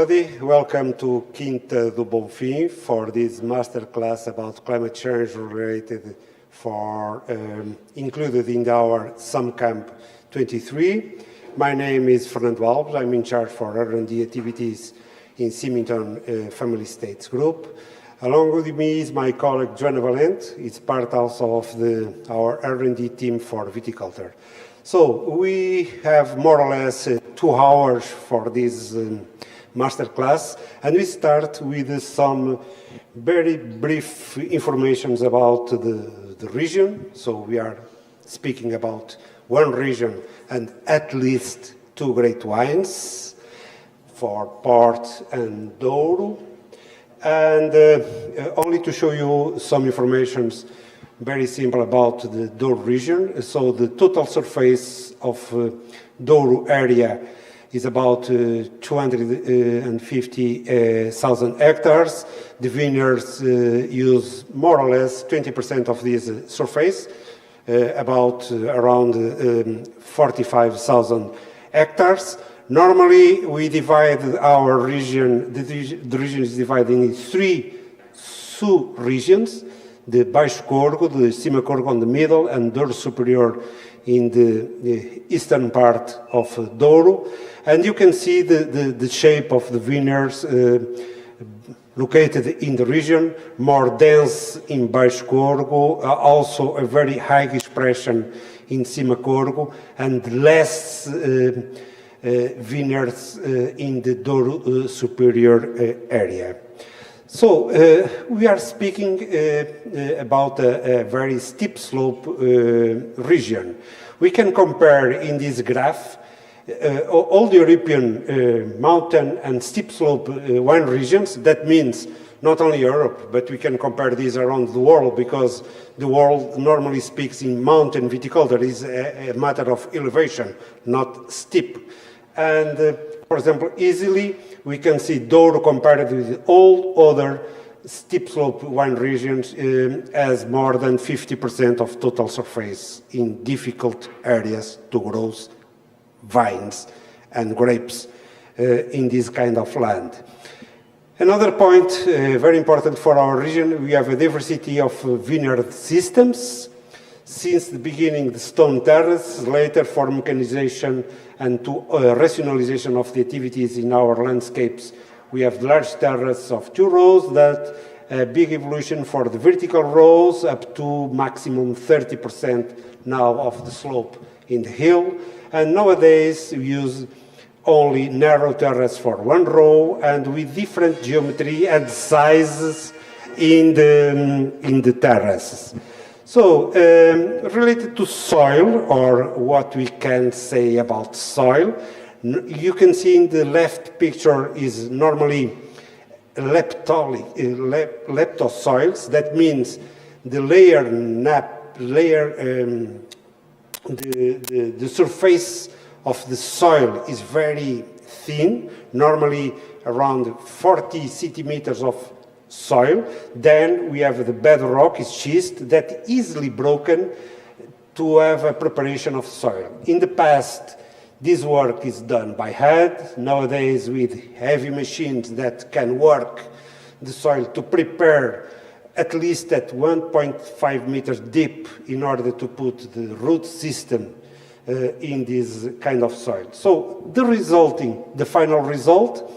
everybody. Welcome to Quinta do Bonfim for this masterclass about climate change related included in our SumCamp 23. My name is Fernando Alves. I'm in charge for R&D activities in Symington Family Estates group. Along with me is my colleague Joana Valente. It's part also of our R&D team for viticulture. So we have more or less 2 hours for this masterclass, and we start with some very brief information about the region. So we are speaking about one region and at least 2 great wines for Port and Douro. And only to show you some information very simple about the Douro region. So the total surface of Douro area is about 250,000 hectares. The vineyards use more or less 20% of this surface, around 45,000 hectares. Normally, we divide our region, the region is divided in 3 sub-regions, the Baixo Corgo, the Cima Corgo on the middle, and Douro Superior in the eastern part of Douro. And you can see the shape of the vineyards located in the region, more dense in Baixo Corgo, also a very high expression in Cima Corgo, and less vineyards in the Douro Superior area. So we are speaking about a very steep slope region. We can compare in this graph all the European mountain and steep slope wine regions. That means not only Europe, but we can compare these around the world, because the world normally speaks in mountain viticulture. It's a matter of elevation, not steep. And for example, easily we can see Douro compared with all other steep slope wine regions as more than 50% of total surface in difficult areas to grow vines and grapes in this kind of land. Another point very important for our region, we have a diversity of vineyard systems. Since the beginning, the stone terrace, later for mechanization and to rationalization of the activities in our landscapes, we have large terraces of 2 rows, that big evolution for the vertical rows, up to maximum 30% now of the slope in the hill. And nowadays we use only narrow terrace for 1 row, and with different geometry and sizes in the terraces. So, related to soil, or what we can say about soil, you can see in the left picture is normally leptosoils. That means the the surface of the soil is very thin, normally around 40 centimeters of soil. Then we have the bedrock, is schist, that easily broken to have a preparation of soil. In the past, this work is done by hand. Nowadays, with heavy machines that can work the soil to prepare at least at 1.5 meters deep in order to put the root system in this kind of soil. So the final result,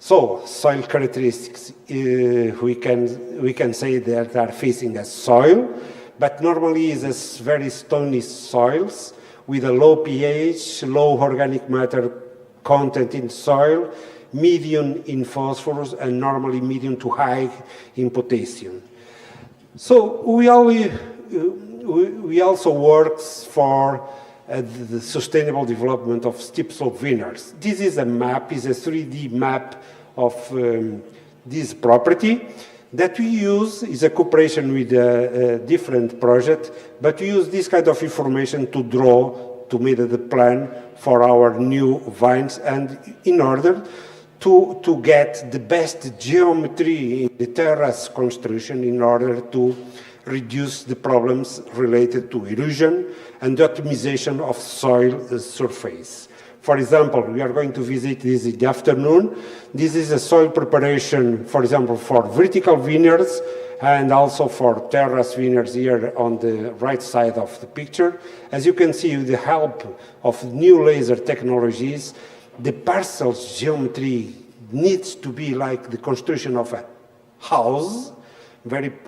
so soil characteristics, we can say that are facing as soil, but normally is as very stony soils with a low pH, low organic matter content in soil, medium in phosphorus, and normally medium to high in potassium. So we also work for the sustainable development of steep slope vineyards. This is a map, is a 3D map of this property that we use. Is a cooperation with a different project, but we use this kind of information to make the plan for our new vines, and in order to get the best geometry in the terrace construction in order to reduce the problems related to erosion and the optimization of soil surface. For example, we are going to visit this in the afternoon. This is a soil preparation, for example, for vertical vineyards and also for terrace vineyards here on the right side of the picture. As you can see, with the help of new laser technologies, the parcel's geometry needs to be like the construction of a house,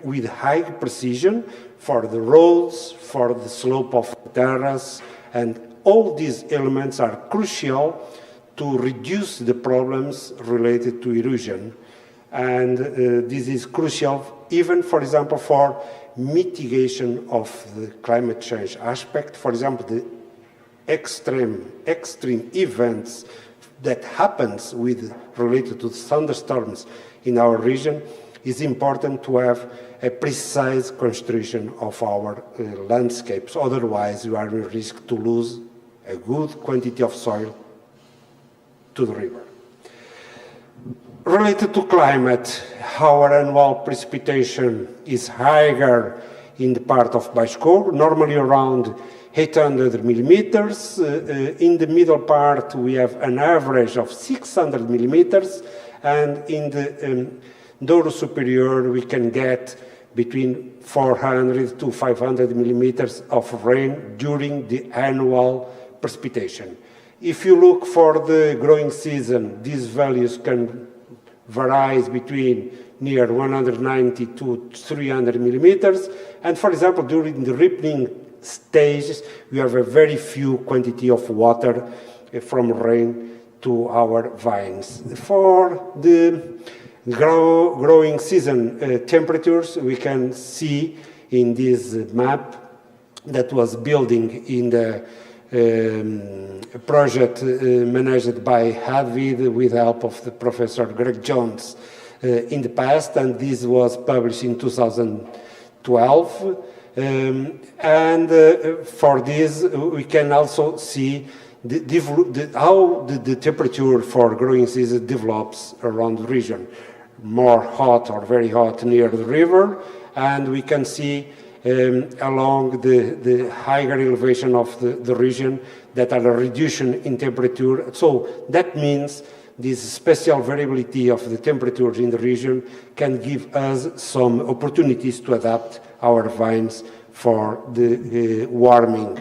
with high precision for the roads, for the slope of the terrace, and all these elements are crucial to reduce the problems related to erosion. And this is crucial even, for example, for mitigation of the climate change aspect. For example, the extreme events that happens related to thunderstorms in our region, is important to have a precise construction of our landscapes. Otherwise, you are at risk to lose a good quantity of soil to the river. Related to climate, our annual precipitation is higher in the part of Baixo, normally around 800 millimeters. In the middle part, we have an average of 600 millimeters, and in the Douro Superior, we can get between 400 to 500 millimeters of rain during the annual precipitation. If you look for the growing season, these values can vary between near 190 to 300 millimeters. And for example, during the ripening stages, we have a very few quantity of water from rain to our vines. For the growing season temperatures, we can see in this map that was building in the project managed by Hadvid with the help of the Professor Greg Jones in the past, and this was published in 2012. For this, we can also see how the temperature for growing season develops around the region. More hot or very hot near the river, and we can see along the higher elevation of the region that are a reduction in temperature. So that means this special variability of the temperatures in the region can give us some opportunities to adapt our vines for the warming.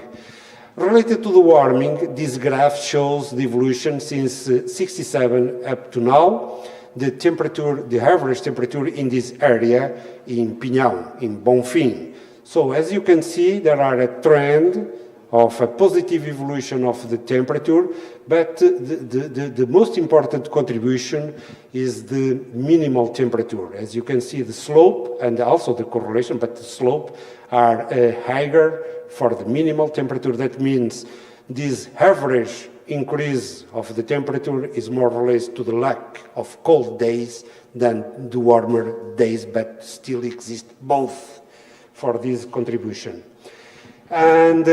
Related to the warming, this graph shows the evolution since 67 up to now. The temperature, the average temperature in this area in Pinhão, in Bonfim. So as you can see, there are a trend of a positive evolution of the temperature, but the most important contribution is the minimal temperature. As you can see, the slope and also the correlation, but the slope are higher for the minimal temperature. That means this average increase of the temperature is more related to the lack of cold days than the warmer days, but still exist both for this contribution. And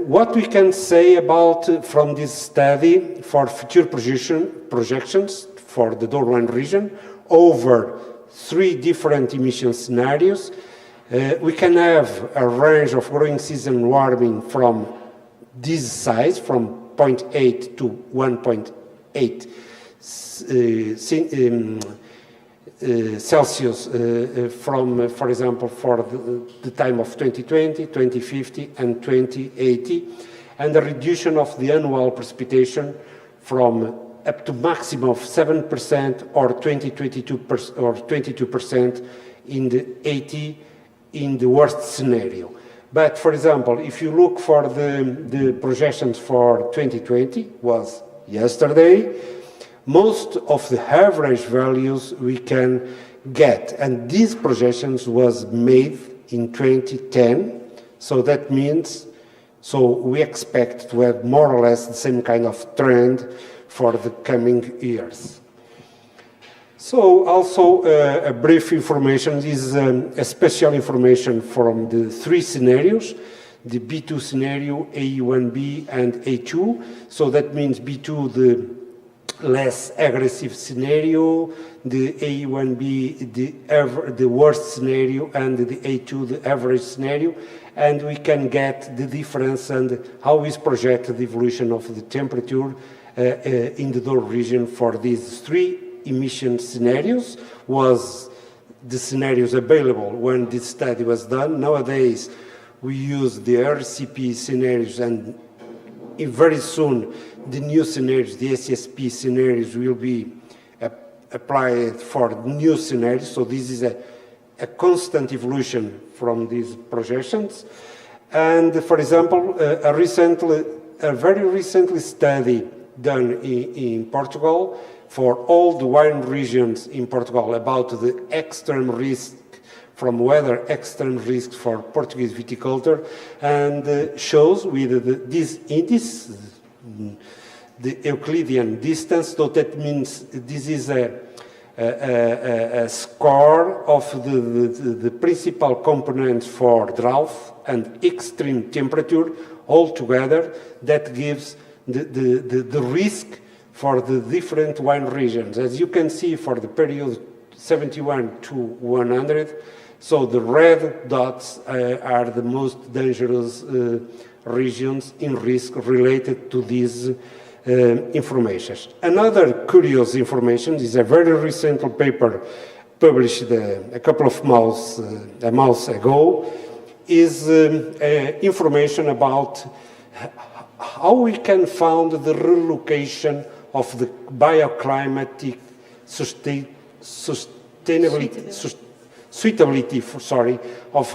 what we can say about from this study for future projections for the Douro region over 3 different emission scenarios, we can have a range of growing season warming from this size, from 0.8 to 1.8 Celsius from, for example, for the time of 2020, 2050, and 2080, and the reduction of the annual precipitation from up to maximum of 7% or 22% in the 80 in the worst scenario. But for example, if you look for the projections for 2020, was yesterday, most of the average values we can get, and these projections was made in 2010, so that means, so we expect to have more or less the same kind of trend for the coming years. So also a brief information, this is a special information from the 3 scenarios, the B2 scenario, A1B, and A2. So that means B2, the less aggressive scenario, the A1B, the worst scenario, and the A2, the average scenario. And we can get the difference and how is projected the evolution of the temperature in the Douro region for these three emission scenarios was the scenarios available when this study was done. Nowadays, we use the RCP scenarios, and very soon the new scenarios, the SSP scenarios, will be applied for new scenarios. So this is a constant evolution from these projections. And for example, a very recently study done in Portugal for all the wine regions in Portugal about the extreme risk from weather, extreme risks for Portuguese viticulture, and shows with this index, the Euclidean distance, so that means this is a score of the principal components for drought and extreme temperature all together, that gives the risk for the different wine regions. As you can see, for the period 71 to 100, so the red dots are the most dangerous regions in risk related to these information. Another curious information is a very recent paper published a couple of months ago, is information about how we can find the relocation of the bioclimatic suitability of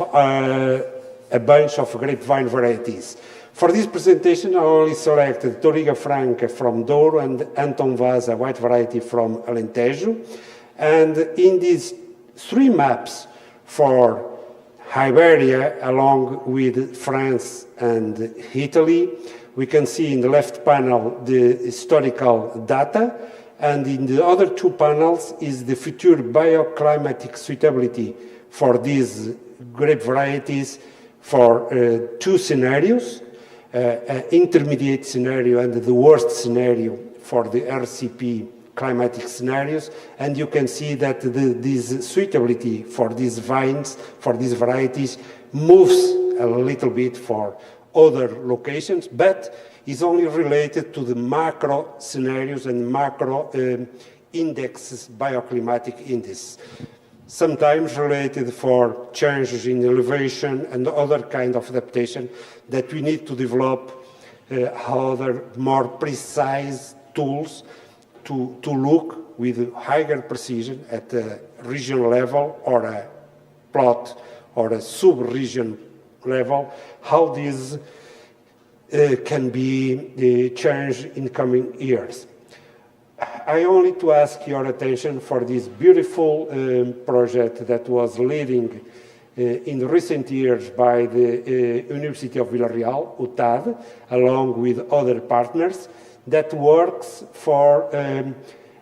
a bunch of grapevine varieties. For this presentation, I only selected Toriga Franca from Douro and Anton Vaz, a white variety from Alentejo. And in these three maps for Iberia, along with France and Italy, we can see in the left panel the historical data, and in the other two panels is the future bioclimatic suitability for these grape varieties for two scenarios, intermediate scenario and the worst scenario for the RCP climatic scenarios. And you can see that this suitability for these vines, for these varieties, moves a little bit for other locations, but is only related to the macro scenarios and macro indexes, bioclimatic index. Sometimes related for changes in elevation and other kind of adaptation that we need to develop other more precise tools to look with higher precision at a region level or a plot or a sub-region level, how this can be changed in coming years. I only to ask your attention for this beautiful project that was leading in recent years by the University of Villarreal, UTAD, along with other partners, that works for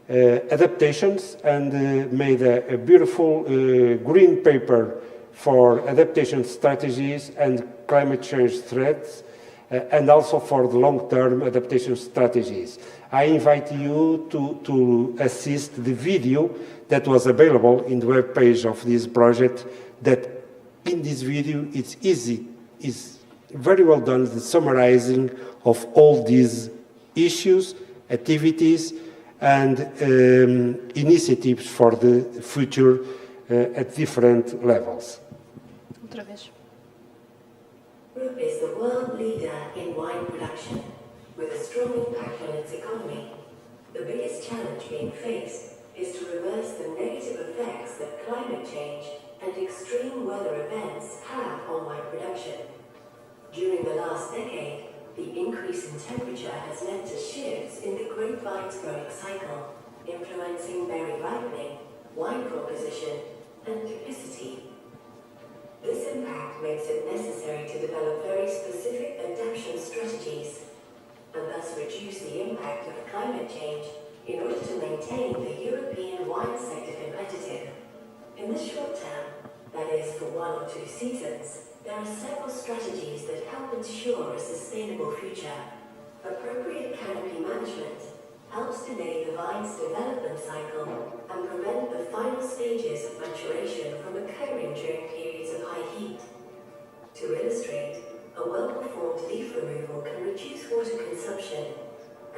adaptations and made a beautiful green paper for adaptation strategies and climate change threats, and also for the long-term adaptation strategies. I invite you to assist the video that was available in the web page of this project, that in this video it's easy, is very well done, the summarizing of all these issues, activities, and initiatives for the future at different levels. Outra vez. Europe is the world leader in wine production, with a strong impact on its economy. The biggest challenge being faced is to reverse the negative effects that climate change and extreme weather events have on wine production. During the last decade, the increase in temperature has led to shifts in the grapevine's growing cycle, influencing berry ripening, wine composition, and typicity. This impact makes it necessary to develop very specific adaptation strategies and thus reduce the impact of climate change in order to maintain the European wine sector competitive. In the short term, that is for 1 or 2 seasons, there are several strategies that help ensure a sustainable future. Appropriate canopy management helps delay the vine's development cycle and prevent the final stages of maturation from occurring during periods of high heat. To illustrate, a well-performed leaf removal can reduce water consumption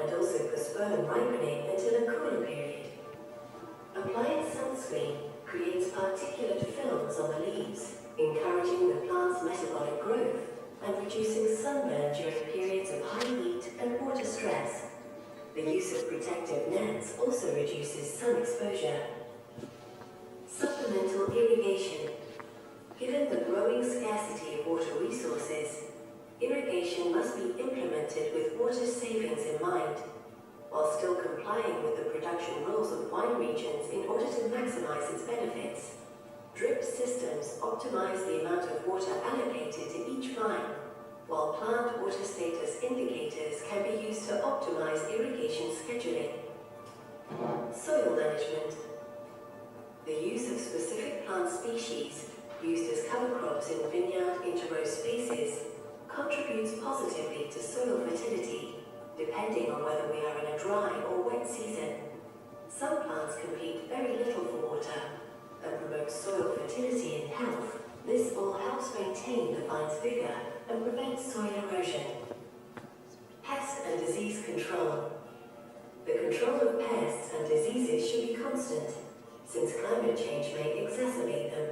and also postpone ripening until a cooler period. Applying sunscreen creates particulate films on the leaves, encouraging the plant's metabolic growth and reducing sunburn during periods of high heat and water stress. The use of protective nets also reduces sun exposure. Supplemental irrigation. Given the growing scarcity of water resources, irrigation must be implemented with water savings in mind, while still complying with the production rules of wine regions in order to maximize its benefits. Drip systems optimize the amount of water allocated to each vine, while plant water status indicators can be used to optimize irrigation scheduling. Soil management. The use of specific plant species used as cover crops in vineyard interrow spaces contributes positively to soil fertility, depending on whether we are in a dry or wet season. Some plants compete very little for water and promote soil fertility and health. This all helps maintain the vine's vigor and prevent soil erosion. Pest and disease control. The control of pests and diseases should be constant, since climate change may exacerbate them.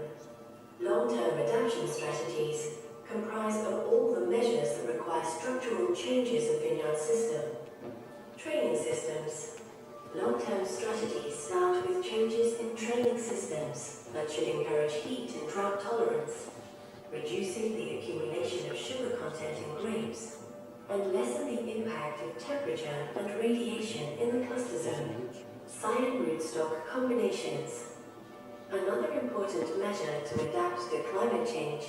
Long-term adaptation strategies comprise of all the measures that require structural changes of vineyard system. Training systems. Long-term strategies start with changes in training systems that should encourage heat and drought tolerance, reducing the accumulation of sugar content in grapes, and lessen the impact of temperature and radiation in the cluster zone. Cyan rootstock combinations. Another important measure to adapt to climate change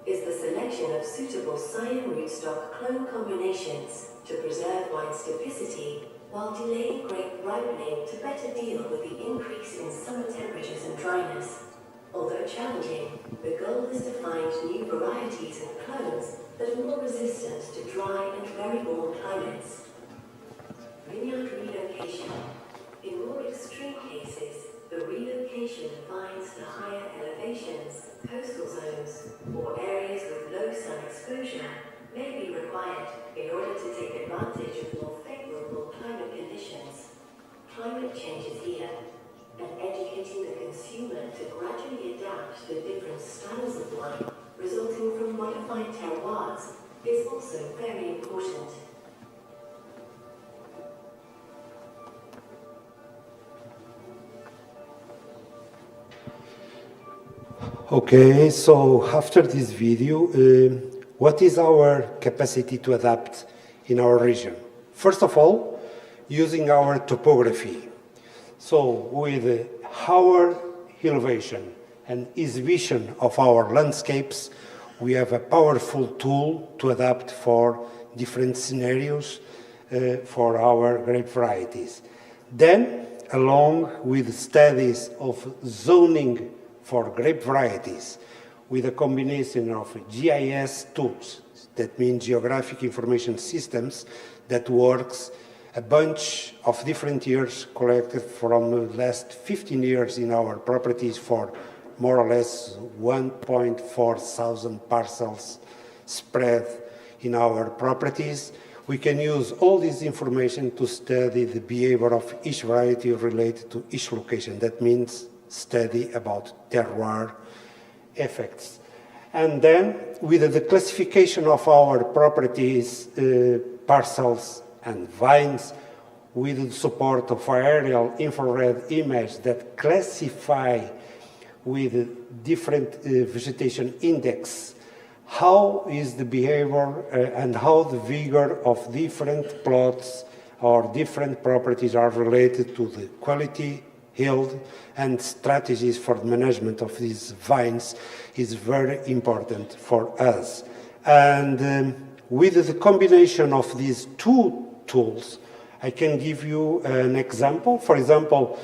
is the selection of suitable cyan rootstock clone combinations to preserve wine's typicity while delaying grape ripening to better deal with the increase in summer temperatures and dryness. Although challenging, the goal is to find new varieties and clones that are more resistant to dry and very warm climates. Vineyard relocation. In more extreme cases, the relocation of vines to higher elevations, coastal zones, or areas with low sun exposure may be required in order to take advantage of more favorable climate conditions. Climate change is here, and educating the consumer to gradually adapt to different styles of wine resulting from modified terroirs is also very important. Okay, so after this video, what is our capacity to adapt in our region? First of all, using our topography. So with our elevation and exhibition of our landscapes, we have a powerful tool to adapt for different scenarios for our grape varieties. Then, along with studies of zoning for grape varieties, with a combination of GIS tools, that means Geographic Information Systems, that works a bunch of different years collected from the last 15 years in our properties for more or less 1.4 thousand parcels spread in our properties. We can use all this information to study the behavior of each variety related to each location. That means study about terroir effects. And then with the classification of our properties, parcels and vines, with the support of aerial infrared image that classify with different vegetation index, how is the behavior and how the vigor of different plots or different properties are related to the quality, yield, and strategies for the management of these vines is very important for us. And with the combination of these two tools, I can give you an example. For example,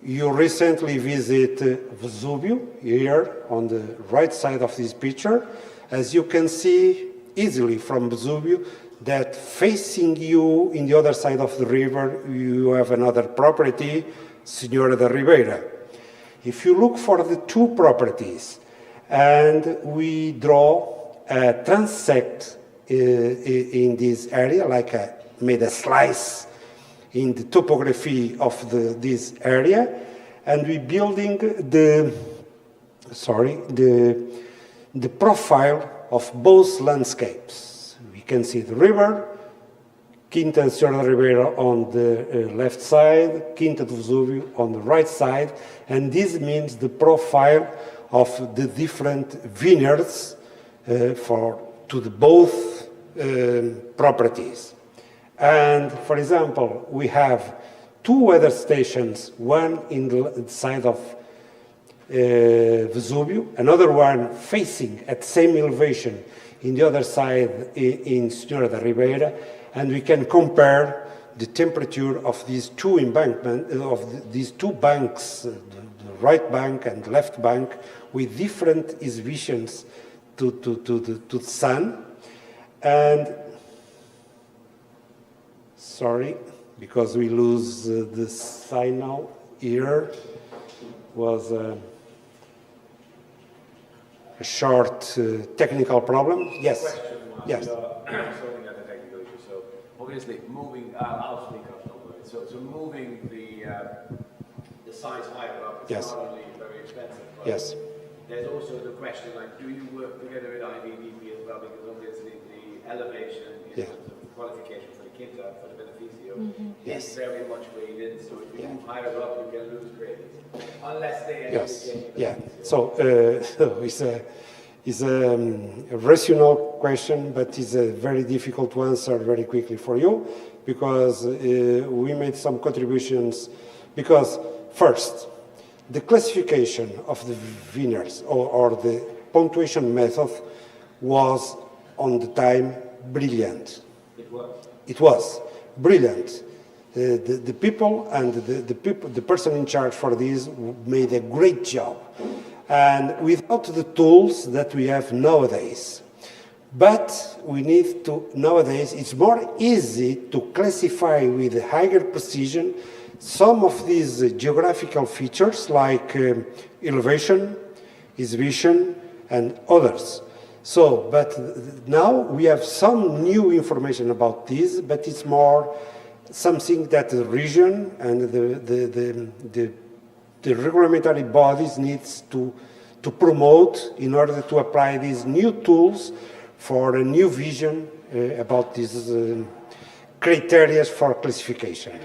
you recently visit Vesuvio, here on the right side of this picture. As you can see easily from Vesuvio, that facing you in the other side of the river, you have another property, Senhora da Ribeira. If you look for the two properties, and we draw a transect in this area, like made a slice in the topography of this area, and we're building the profile of both landscapes. We can see the river, Quinta de Senhora da Ribeira on the left side, Quinta do Vesúvio on the right side, and this means the profile of the different vineyards to the both properties. And for example, we have two weather stations, one in the side of Vesúvio, another one facing at same elevation in the other side in Senhora da Ribeira, and we can compare the temperature of these two embankments, of these two banks, the right bank and left bank, with different exhibitions to the sun. And sorry, because we lose the signal here, was a short technical problem. Yes. Yes. Sorting out the technical issue. So obviously moving, I'll speak up. So moving the size higher up is not only very expensive, but there's also the question like, do you work together with IVDP as well? Because obviously the elevation in terms of qualification for the Quinta, for the beneficio, is very much graded. So if you move higher up, you can lose grades. Unless they So it's a rational question, but it's a very difficult to answer very quickly for you, because we made some contributions. Because first, the classification of the vineyards or the punctuation method was on the time brilliant. It was brilliant. The people and the person in charge for this made a great job, and without the tools that we have nowadays. But we need to, nowadays, it's more easy to classify with higher precision some of these geographical features like elevation, exhibition, and others. So, but now we have some new information about this, but it's more something that the region and the regulatory bodies needs to promote in order to apply these new tools for a new vision about these criteria for classification.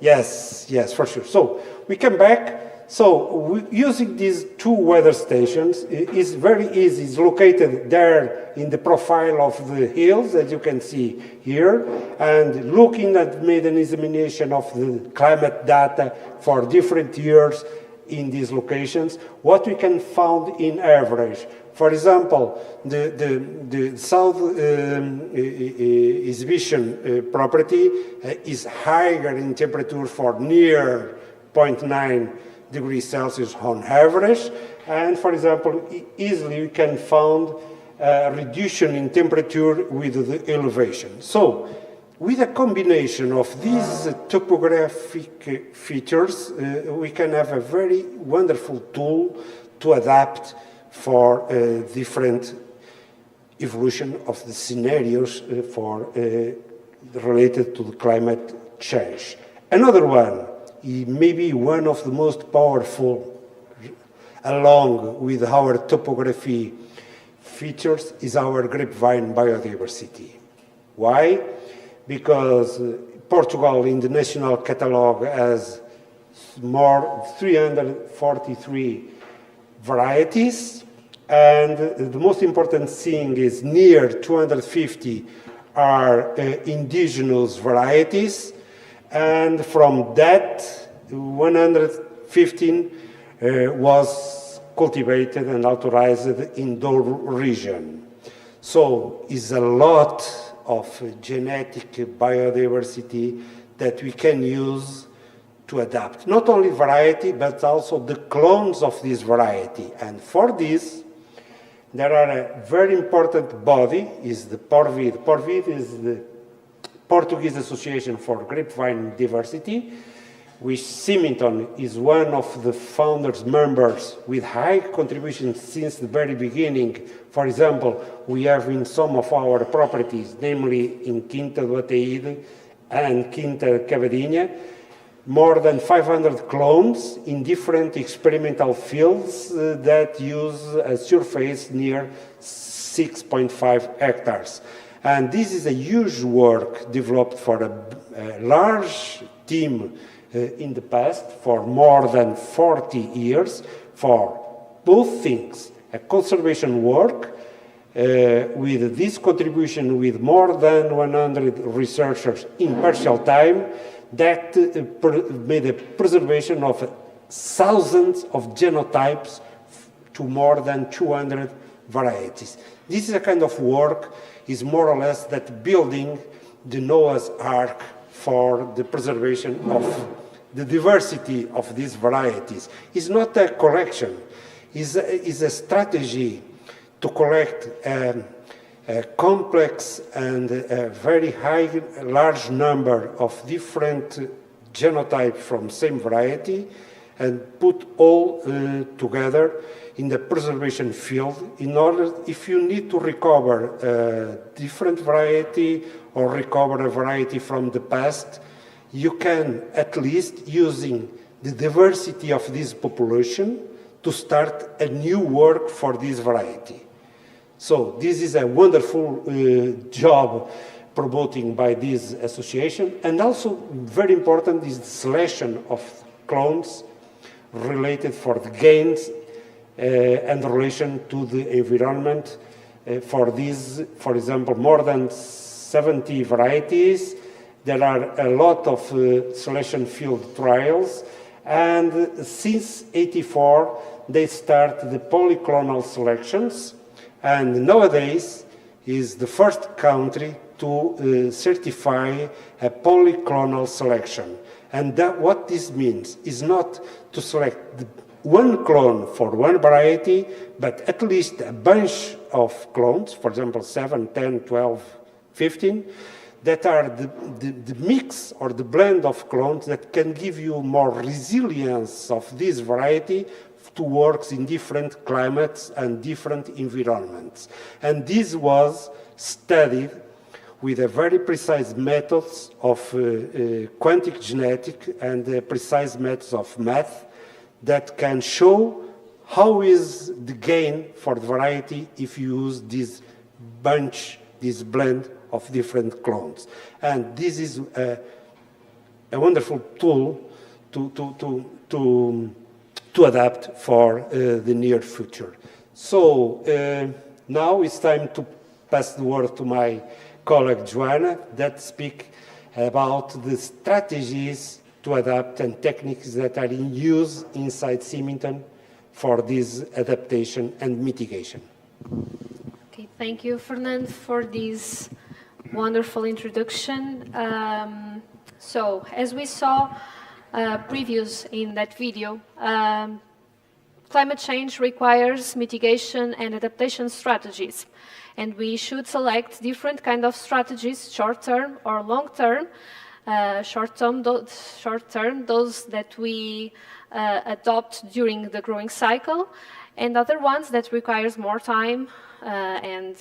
Yes, for sure. So we come back. So using these two weather stations is very easy. It's located there in the profile of the hills, as you can see here, and looking at made an examination of the climate data for different years in these locations, what we can find in average. For example, the south exhibition property is higher in temperature for near 0.9 degrees Celsius on average, and for example, easily you can find a reduction in temperature with the elevation. So, with a combination of these topographic features, we can have a very wonderful tool to adapt for different evolution of the scenarios related to the climate change. Another one, maybe one of the most powerful, along with our topography features, is our grapevine biodiversity. Why? Because Portugal in the national catalogue has more 343 varieties, and the most important thing is near 250 are indigenous varieties, and from that 115 was cultivated and authorized in Douro region. So it's a lot of genetic biodiversity that we can use to adapt. Not only variety, but also the clones of this variety. And for this, there are a very important body, is the Porvid. Porvid is the Portuguese Association for Grapevine Diversity, which Symington is one of the founders members with high contributions since the very beginning. For example, we have in some of our properties, namely in Quinta do Ateide and Quinta Cavadinha, more than 500 clones in different experimental fields that use a surface near 6.5 hectares. And this is a huge work developed for a large team in the past for more than 40 years for both things, a conservation work with this contribution with more than 100 researchers in partial time that made a preservation of thousands of genotypes to more than 200 varieties. This is a kind of work, is more or less that building the Noah's Ark for the preservation of the diversity of these varieties. It's not a collection, it's a strategy to collect a complex and a very large number of different genotypes from same variety and put all together in the preservation field in order, if you need to recover a different variety or recover a variety from the past, you can at least using the diversity of this population to start a new work for this variety. So this is a wonderful job promoting by this association, and also very important is the selection of clones related for the gains and relation to the environment. For these, for example, more than 70 varieties, there are a lot of selection field trials, and since '84 they start the polyclonal selections. And nowadays is the first country to certify a polyclonal selection. And what this means is not to select one clone for one variety, but at least a bunch of clones, for example, 7, 10, 12, 15, that are the mix or the blend of clones that can give you more resilience of this variety to works in different climates and different environments. And this was studied with a very precise methods of quantic genetic and precise methods of math that can show how is the gain for the variety if you use this bunch, this blend of different clones. And this is a wonderful tool to adapt for the near future. So now it's time to pass the word to my colleague Joana that speak about the strategies to adapt and techniques that are in use inside Symington for this adaptation and mitigation. Okay, thank you, Fernando, for this wonderful introduction. So, as we saw previous in that video, climate change requires mitigation and adaptation strategies, and we should select different kind of strategies, short-term or long-term. Short-term, those that we adopt during the growing cycle, and other ones that requires more time and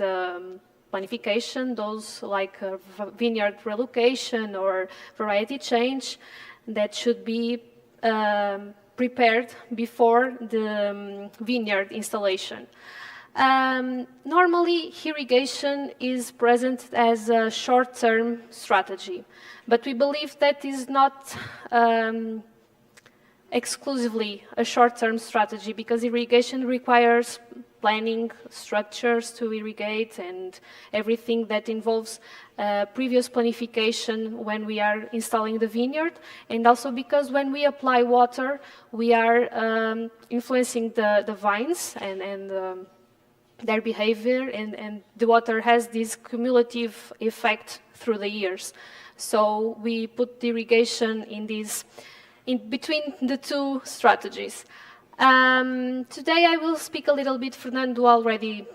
planification, those like vineyard relocation or variety change that should be prepared before the vineyard installation. Normally, irrigation is present as a short-term strategy, but we believe that is not exclusively a short-term strategy, because irrigation requires planning, structures to irrigate, and everything that involves previous planification when we are installing the vineyard, and also because when we apply water, we are influencing the vines and their behavior, and the water has this cumulative effect through the years. So we put the irrigation in between the two strategies. Today I will speak a little bit. Fernando already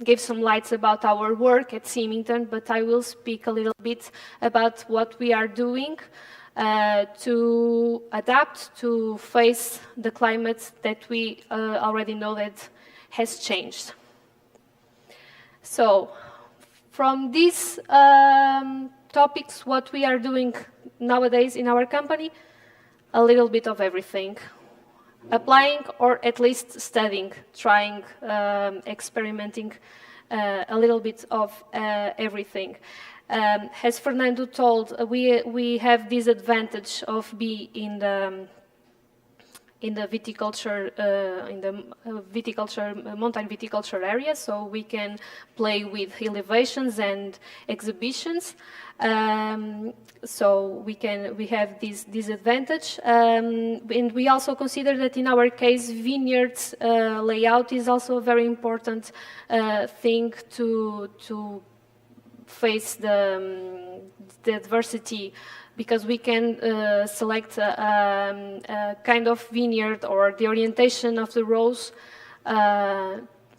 gave some lights about our work at Symington, but I will speak a little bit about what we are doing to adapt to face the climate that we already know that has changed. So, from this topics, what we are doing nowadays in our company, a little bit of everything. Applying or at least studying, trying, experimenting a little bit of everything. As Fernando told, we have this advantage of being in the viticulture, mountain viticulture area, so we can play with elevations and exhibitions. So we have this advantage, and we also consider that in our case, vineyards layout is also a very important thing to face the adversity, because we can select a kind of vineyard or the orientation of the rows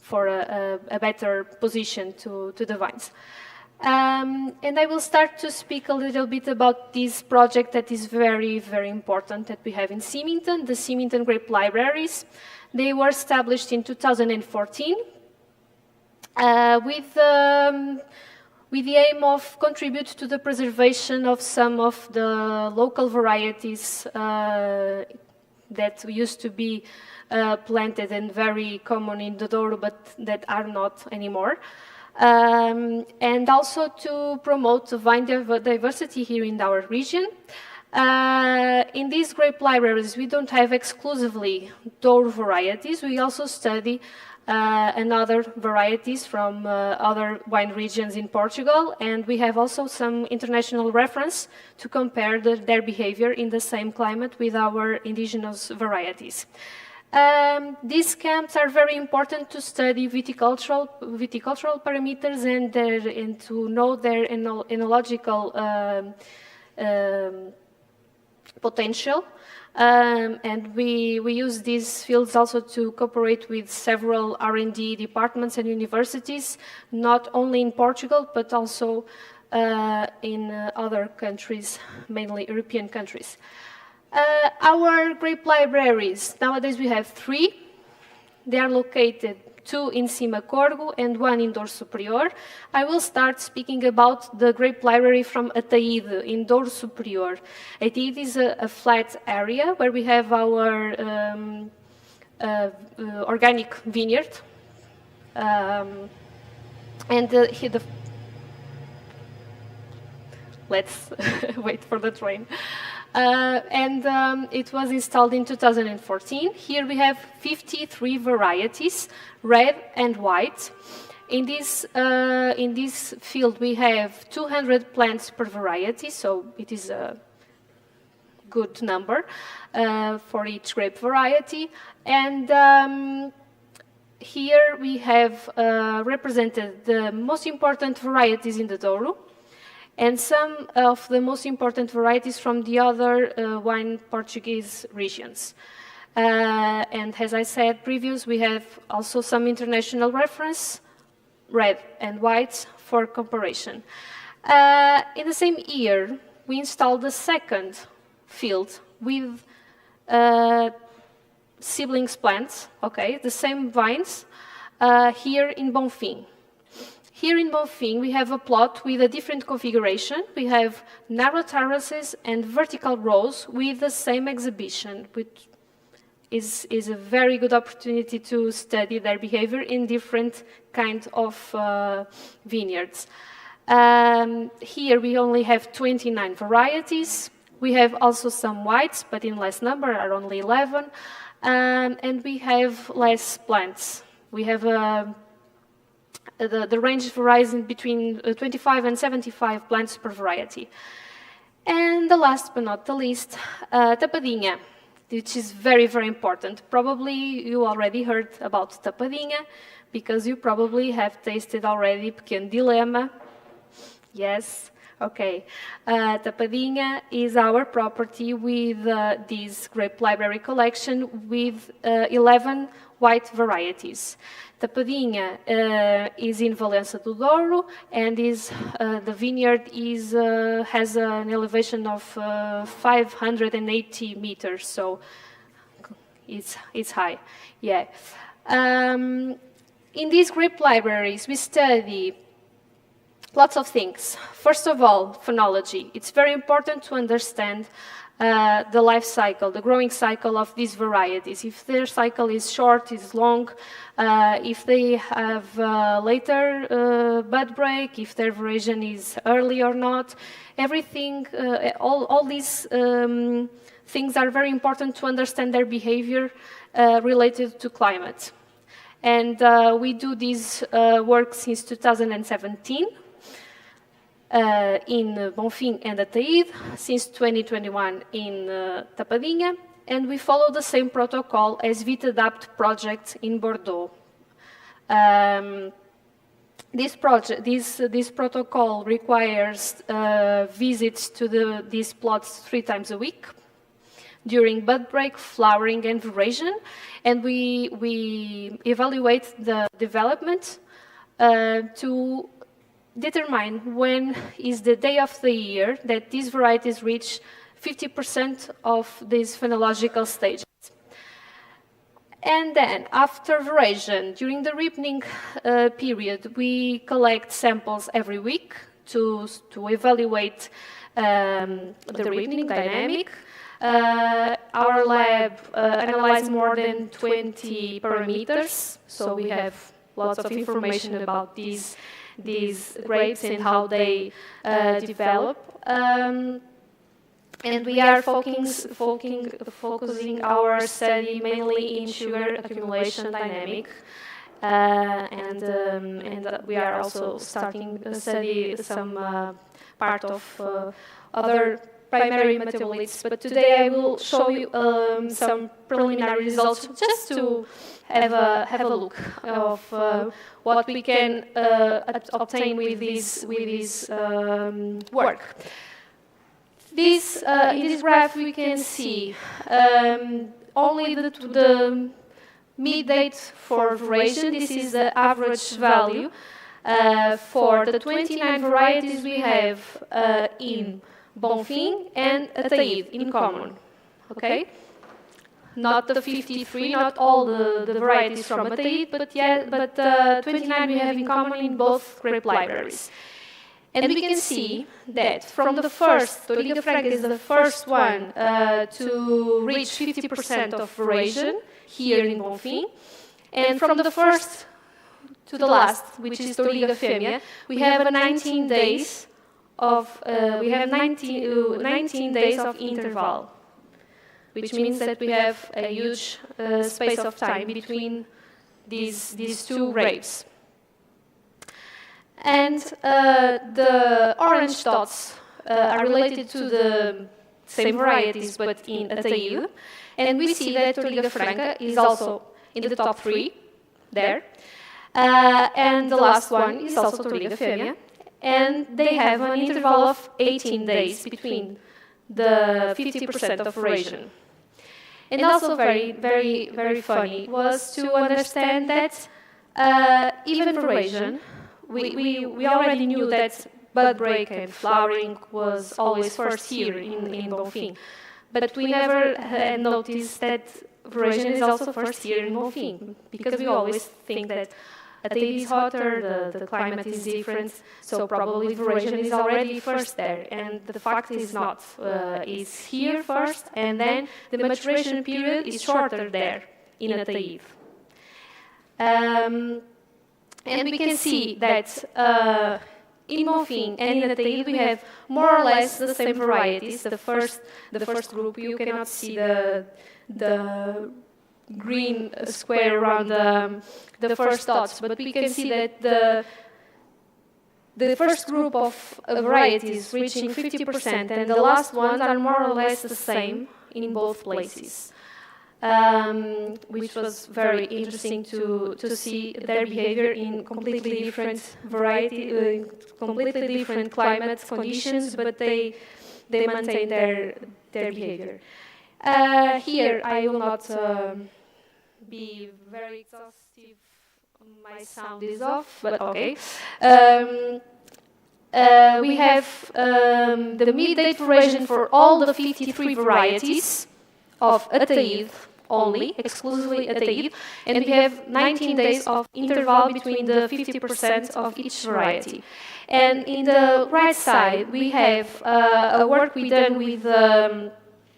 for a better position to the vines. And I will start to speak a little bit about this project that is very, very important that we have in Symington, the Symington Grape Libraries. They were established in 2014 with the aim of contribute to the preservation of some of the local varieties that used to be planted and very common in the Douro, but that are not anymore. And also to promote the vine diversity here in our region. In these grape libraries, we don't have exclusively Douro varieties. We also study other varieties from other wine regions in Portugal, and we have also some international reference to compare their behavior in the same climate with our indigenous varieties. These camps are very important to study viticultural parameters and to know their enological potential. And we use these fields also to cooperate with several R&D departments and universities, not only in Portugal, but also in other countries, mainly European countries. Our grape libraries, nowadays we have 3. They are located 2 in Cima Corgo and 1 in Douro Superior. I will start speaking about the grape library from Ataíde in Douro Superior. Ataíde is a flat area where we have our organic vineyard. Let's wait for the train. It was installed in 2014. Here we have 53 varieties, red and white. In this field we have 200 plants per variety, so it is a good number for each grape variety. And here we have represented the most important varieties in the Douro, and some of the most important varieties from the other wine Portuguese regions. And as I said previous, we have also some international reference, red and white, for comparison. In the same year, we installed the second field with siblings plants, okay, the same vines, here in Bonfim. Here in Bonfim, we have a plot with a different configuration. We have narrow terraces and vertical rows with the same exhibition, which is a very good opportunity to study their behavior in different kinds of vineyards. Here we only have 29 varieties. We have also some whites, but in less number, are only 11. And we have less plants. We have the range varies between 25 and 75 plants per variety. And the last but not the least, tapadinha, which is very, very important. Probably you already heard about tapadinha, because you probably have tasted already Pequeno Dilema. Yes, okay. Tapadinha is our property with this grape library collection with 11 white varieties. Tapadinha is in Valença do Douro, and the vineyard has an elevation of 580 meters, so it's high. Yeah. In these grape libraries, we study Lots of things. First of all, phenology. It's very important to understand the life cycle, the growing cycle of these varieties. If their cycle is short, is long, if they have later bud break, if their variation is early or not, everything, all these things are very important to understand their behavior related to climate. And we do this work since 2017. In Bonfim and Ataíde, since 2021 in Tapadinha, and we follow the same protocol as VitAdapt project in Bordeaux. This protocol requires visits to these plots 3 times a week during bud break, flowering, and vibration, and we evaluate the development to determine when is the day of the year that these varieties reach 50% of these phenological stages. And then, after variation, during the ripening period, we collect samples every week to evaluate the ripening dynamic. Our lab analyzes more than 20 parameters, so we have lots of information about these grapes and how they develop. And we are focusing our study mainly in sugar accumulation dynamic. And we are also starting to study some part of other primary metabolites. But today I will show you some preliminary results just to have a look of what we can obtain with this work. In this graph we can see only the mid-date for variation. This is the average value for the 29 varieties we have in Bonfim and Ataíde in common. Okay? Not the 53, not all the varieties from Ataíde, but 29 we have in common in both grape libraries. And we can see that from the first, Toriga Franca is the first one to reach 50% of variation here in Bonfim. And from the first to the last, which is Toriga Fêmea, we have 19 days of 19 days of interval, which means that we have a huge space of time between these two grapes. And the orange dots are related to the same varieties, but in Ataíde. And we see that Toriga Franca is also in the top 3 there. And the last one is also Toriga Fêmea. And they have an interval of 18 days between the 50% of variation. And also very, very, very funny was to understand that even variation, we already knew that bud break and flowering was always first here in Bonfim. But we never had noticed that variation is also first here in Bonfim, because we always think that Ataíde is hotter, the climate is different, so probably variation is already first there. And the fact is not. It's here first, and then the maturation period is shorter there in Ataíde. And we can see that in Bonfim and in Ataíde we have more or less the same varieties. The first group, you cannot see the green square around the first dots, but we can see that the first group of varieties reaching 50% and the last ones are more or less the same in both places, which was very interesting to see their behavior in completely different variety, completely different climate conditions, but they maintain their behavior. Here I will not be very exhaustive. My sound is off, but okay. We have the mid-date variation for all the 53 varieties of Ataíde only, exclusively at Eid, and we have 19 days of interval between the 50% of each variety. And in the right side, we have a work we done with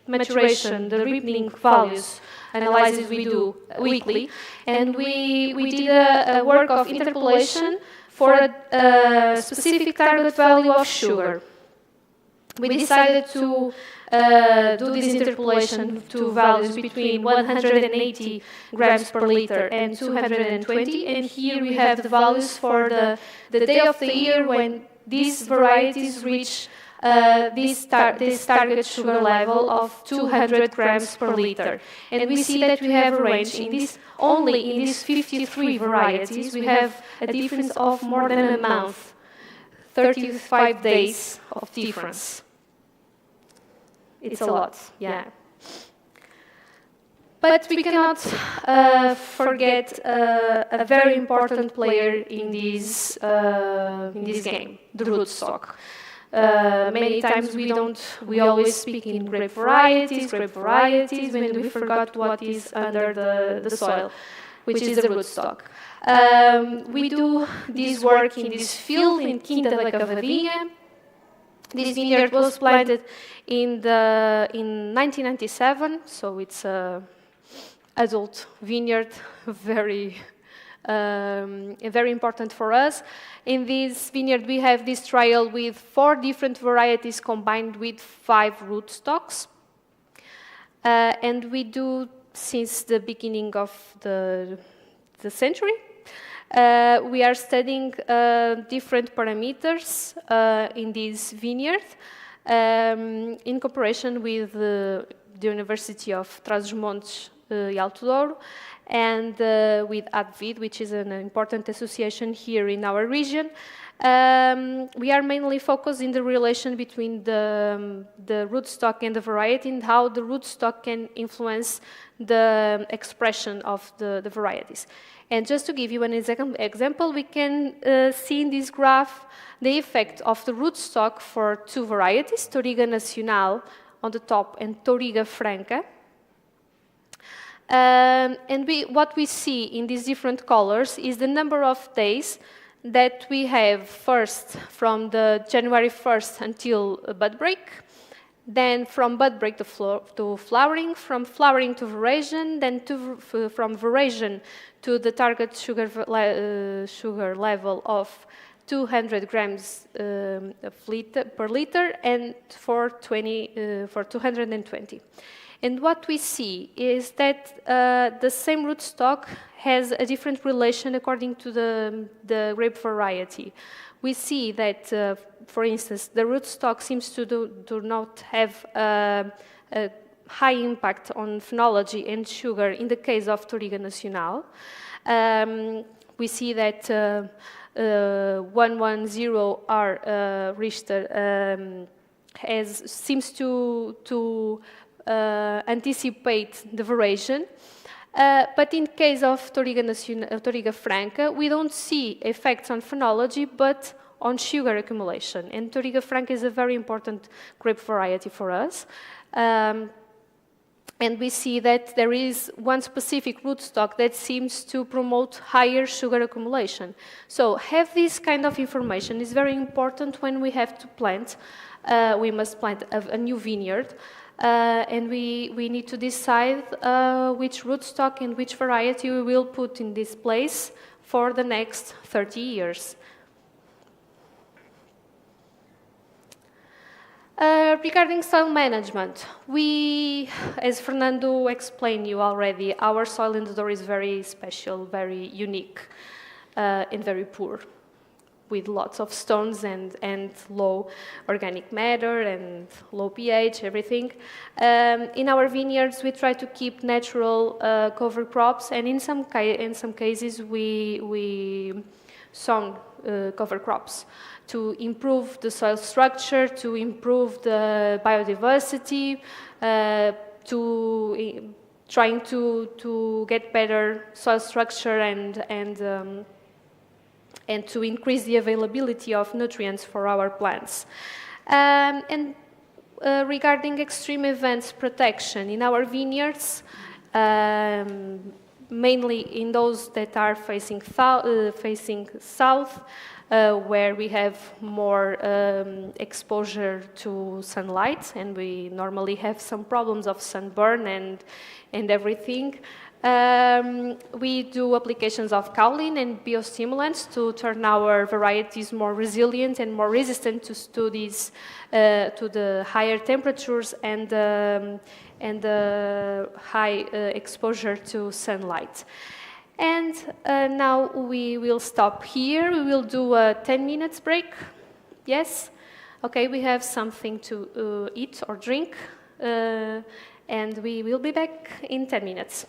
maturation, the ripening values analysis we do weekly, and we did a work of interpolation for a specific target value of sugar. We decided to do this interpolation to values between 180 grams per liter and 220, and here we have the values for the day of the year when these varieties reach this target sugar level of 200 grams per liter. And we see that we have a range in this, only in these 53 varieties, we have a difference of more than a month, 35 days of difference. It's a lot, yeah. But we cannot forget a very important player in this game, the rootstock. Many times we always speak in grape varieties, when we forgot what is under the soil, which is the rootstock. We do this work in this field in Quinta da Cavadinha. This vineyard was planted in 1997, so it's an adult vineyard, very important for us. In this vineyard, we have this trial with 4 different varieties combined with 5 rootstocks. And we do since the beginning of the century. We are studying different parameters in this vineyard in cooperation with the University of Trás-os-Montes e Alto Douro, and with ADVID, which is an important association here in our region. We are mainly focused in the relation between the rootstock and the variety, and how the rootstock can influence the expression of the varieties. And just to give you an example, we can see in this graph the effect of the rootstock for 2 varieties, Touriga Nacional on the top and Touriga Franca. And what we see in these different colors is the number of days that we have first from the January 1st until bud break, then from bud break to flowering, from flowering to veraison, then from veraison to the target sugar level of 200 grams per liter, and for 220. And what we see is that the same rootstock has a different relation according to the grape variety. We see that, for instance, the rootstock seems to do not have a high impact on phenology and sugar in the case of Touriga Nacional. We see that 110R Richter seems to anticipate the veraison. But in case of Touriga Franca, we don't see effects on phenology, but on sugar accumulation. And Touriga Franca is a very important grape variety for us. And we see that there is one specific rootstock that seems to promote higher sugar accumulation. So have this kind of information is very important when we have to plant. We must plant a new vineyard. And we need to decide which rootstock and which variety we will put in this place for the next 30 years. Regarding soil management, as Fernando explained you already, our soil in the Douro is very special, very unique, and very poor, with lots of stones and low organic matter and low pH, everything. In our vineyards, we try to keep natural cover crops, and in some cases, we sown cover crops to improve the soil structure, to improve the biodiversity, trying to get better soil structure and to increase the availability of nutrients for our plants. Regarding extreme events protection, in our vineyards, mainly in those that are facing south, where we have more exposure to sunlight, and we normally have some problems of sunburn and everything. We do applications of kaolin and biostimulants to turn our varieties more resilient and more resistant to these, to the higher temperatures and the high exposure to sunlight. And now we will stop here. We will do a 10 minutes break. Yes? Okay, we have something to eat or drink. And we will be back in 10 minutes.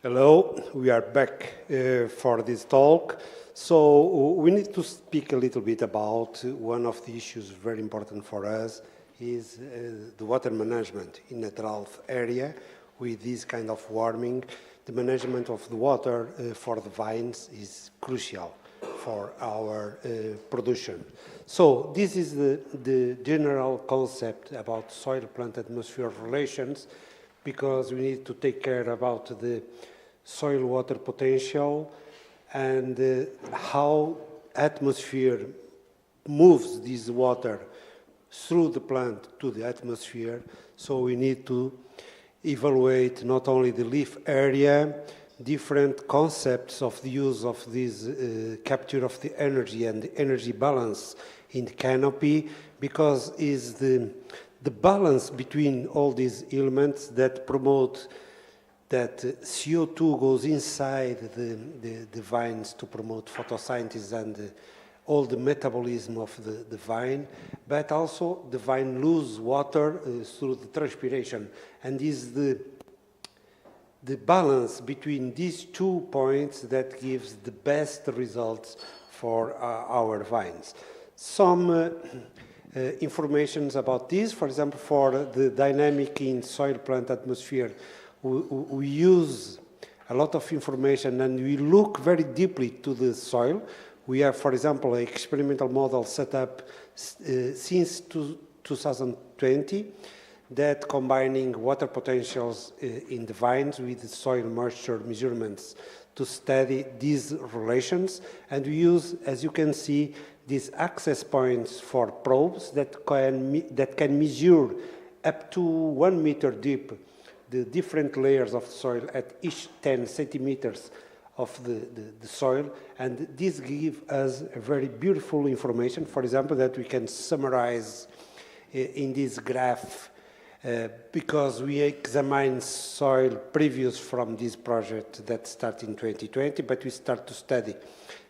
Hello, we are back for this talk. So we need to speak a little bit about one of the issues very important for us is the water management in a drought area with this kind of warming. The management of the water for the vines is crucial for our production. So this is the general concept about soil-plant atmosphere relations, because we need to take care about the soil water potential and how atmosphere moves this water through the plant to the atmosphere. So we need to evaluate not only the leaf area, different concepts of the use of this capture of the energy and the energy balance in the canopy, because is the balance between all these elements that promote that CO2 goes inside the vines to promote photosynthesis and all the metabolism of the vine, but also the vine lose water through the transpiration. And is the balance between these 2 points that gives the best results for our vines. Some informations about this, for example, for the dynamic in soil plant atmosphere, we use a lot of information and we look very deeply to the soil. We have, for example, an experimental model set up since 2020 that combining water potentials in the vines with soil moisture measurements to study these relations. And we use, as you can see, these access points for probes that can measure up to 1 meter deep the different layers of soil at each 10 centimeters of the soil, and this gives us a very beautiful information, for example, that we can summarize in this graph because we examine soil previous from this project that started in 2020, but we start to study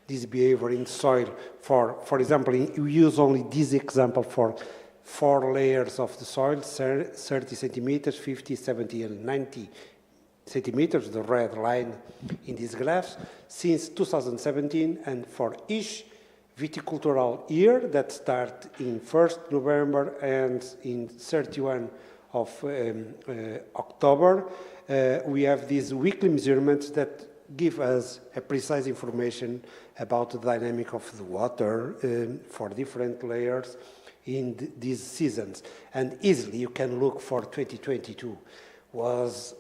this behavior in soil. For example, we use only this example for 4 layers of the soil, 30 centimeters, 50, 70, and 90 centimeters, the red line in these graphs, since 2017, and for each viticultural year that starts in 1st November and in 31 of October, we have these weekly measurements that give us a precise information about the dynamic of the water for different layers in these seasons. And easily you can look for 2022 was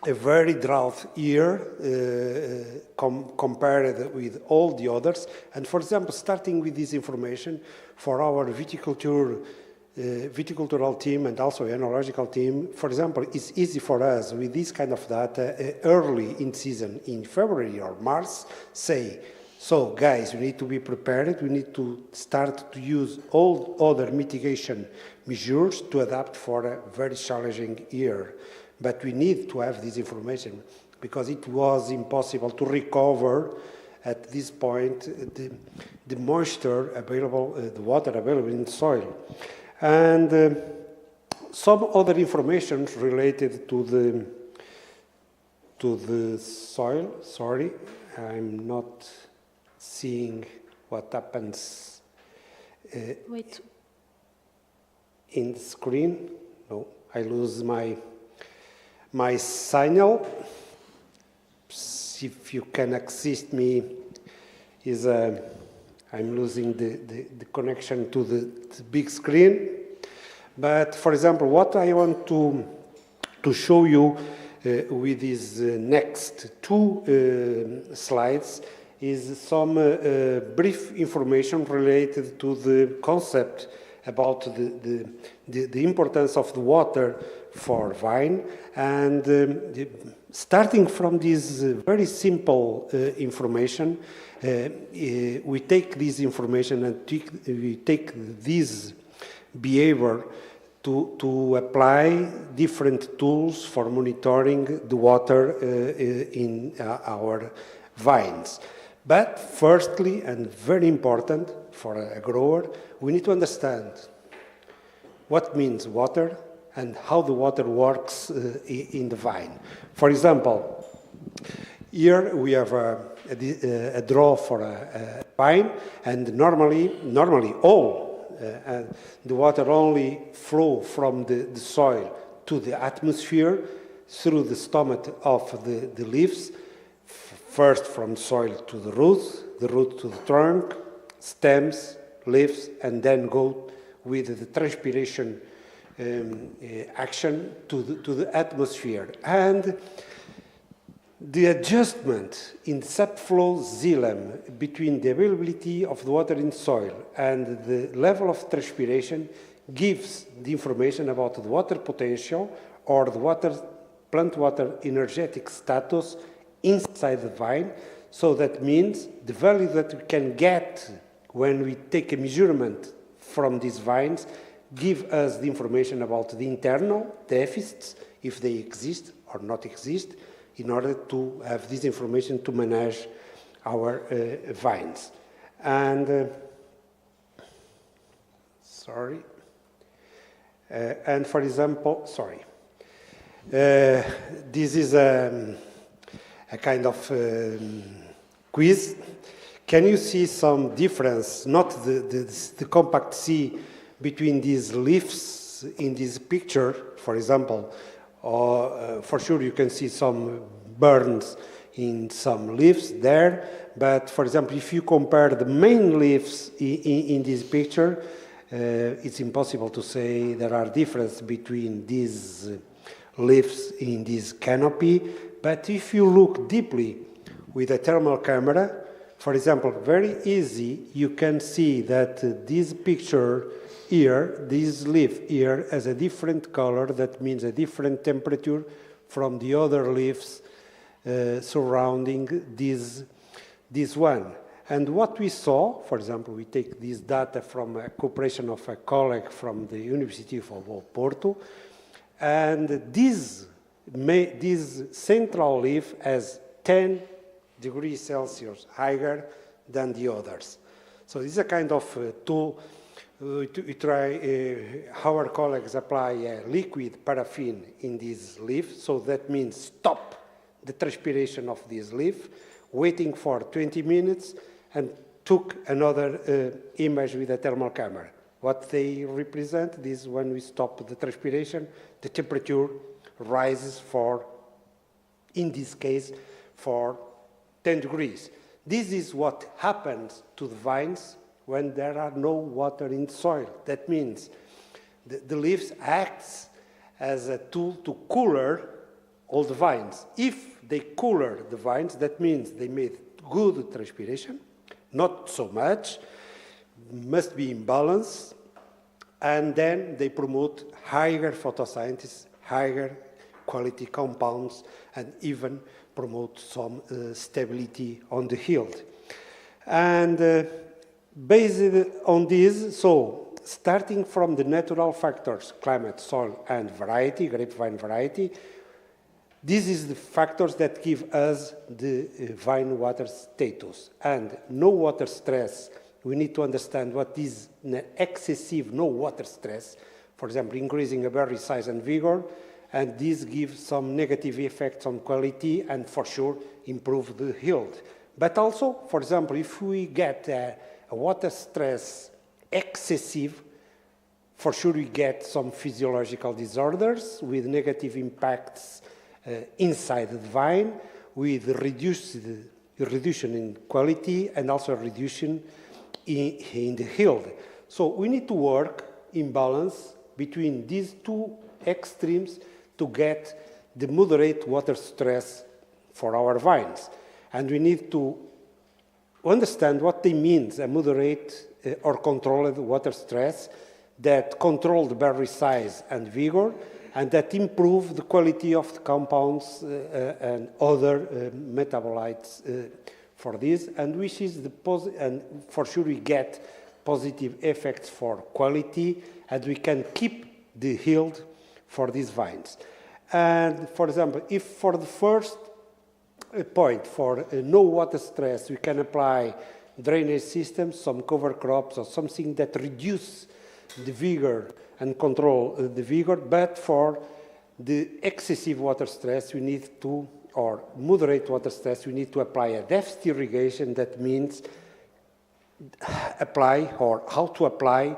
a very drought year compared with all the others. And for example, starting with this information for our viticultural team and also enological team, for example, it's easy for us with this kind of data early in season, in February or March, say, so guys, we need to be prepared, we need to start to use all other mitigation measures to adapt for a very challenging year. But we need to have this information because it was impossible to recover at this point the moisture available, the water available in the soil. And some other information related to the soil, sorry, I'm not seeing what happens Wait. in the screen. No, I lose my signal. If you can assist me, I'm losing the connection to the big screen. But for example, what I want to show you with these next 2 slides is some brief information related to the concept about the importance of the water for vine. And starting from this very simple information, we take this information and we take this behavior to apply different tools for monitoring the water in our vines. But firstly, and very important for a grower, we need to understand what means water and how the water works in the vine. For example, here we have a draw for a vine, and normally the water only flow from the soil to the atmosphere through the stomach of the leaves, first from soil to the root to the trunk, stems, leaves, and then go with the transpiration action to the atmosphere. And the adjustment in subflow xylem between the availability of the water in soil and the level of transpiration gives the information about the water potential or the plant water energetic status inside the vine. So that means the value that we can get when we take a measurement from these vines give us the information about the internal deficits, if they exist or not exist, in order to have this information to manage our vines. And, and for example, this is a kind of quiz. Can you see some difference, not the compact C, between these leaves in this picture, for example, or for sure you can see some burns in some leaves there, but for example, if you compare the main leaves in this picture, it's impossible to say there are differences between these leaves in this canopy, but if you look deeply with a thermal camera, for example, very easy, you can see that this picture here, this leaf here, has a different color. That means a different temperature from the other leaves surrounding this one. And what we saw, for example, we take this data from a cooperation of a colleague from the University of Porto, and this central leaf has 10 degrees Celsius higher than the others. So this is a kind of tool. We try, our colleagues apply a liquid paraffin in this leaf, so that means stop the transpiration of this leaf, waiting for 20 minutes, and took another image with a thermal camera. What they represent is when we stop the transpiration, the temperature rises for, in this case, for 10 degrees. This is what happens to the vines when there are no water in soil. That means the leaves acts as a tool to cooler all the vines. If they cooler the vines, that means they made good transpiration, not so much, must be in balance, and then they promote higher photosynthesis, higher quality compounds, and even promote some stability on the yield. And based on this, so starting from the natural factors, climate, soil, and variety, grapevine variety, this is the factors that give us the vine water status. And no water stress, we need to understand what is excessive no water stress, for example, increasing a berry size and vigor, and this gives some negative effects on quality and for sure improve the yield. But also, for example, if we get a water stress excessive, for sure we get some physiological disorders with negative impacts inside the vine, with reduction in quality and also reduction in the yield. So we need to work in balance between these two extremes to get the moderate water stress for our vines. And we need to understand what they mean, a moderate or controlled water stress that control the berry size and vigor, and that improve the quality of the compounds and other metabolites for this, and which is and for sure we get positive effects for quality, and we can keep the yield for these vines. And for example, if for the first point, for no water stress, we can apply drainage systems, some cover crops, or something that reduce the vigor and control the vigor, but for the excessive water stress, we need to, or moderate water stress, we need to apply a depth irrigation. That means apply, or how to apply,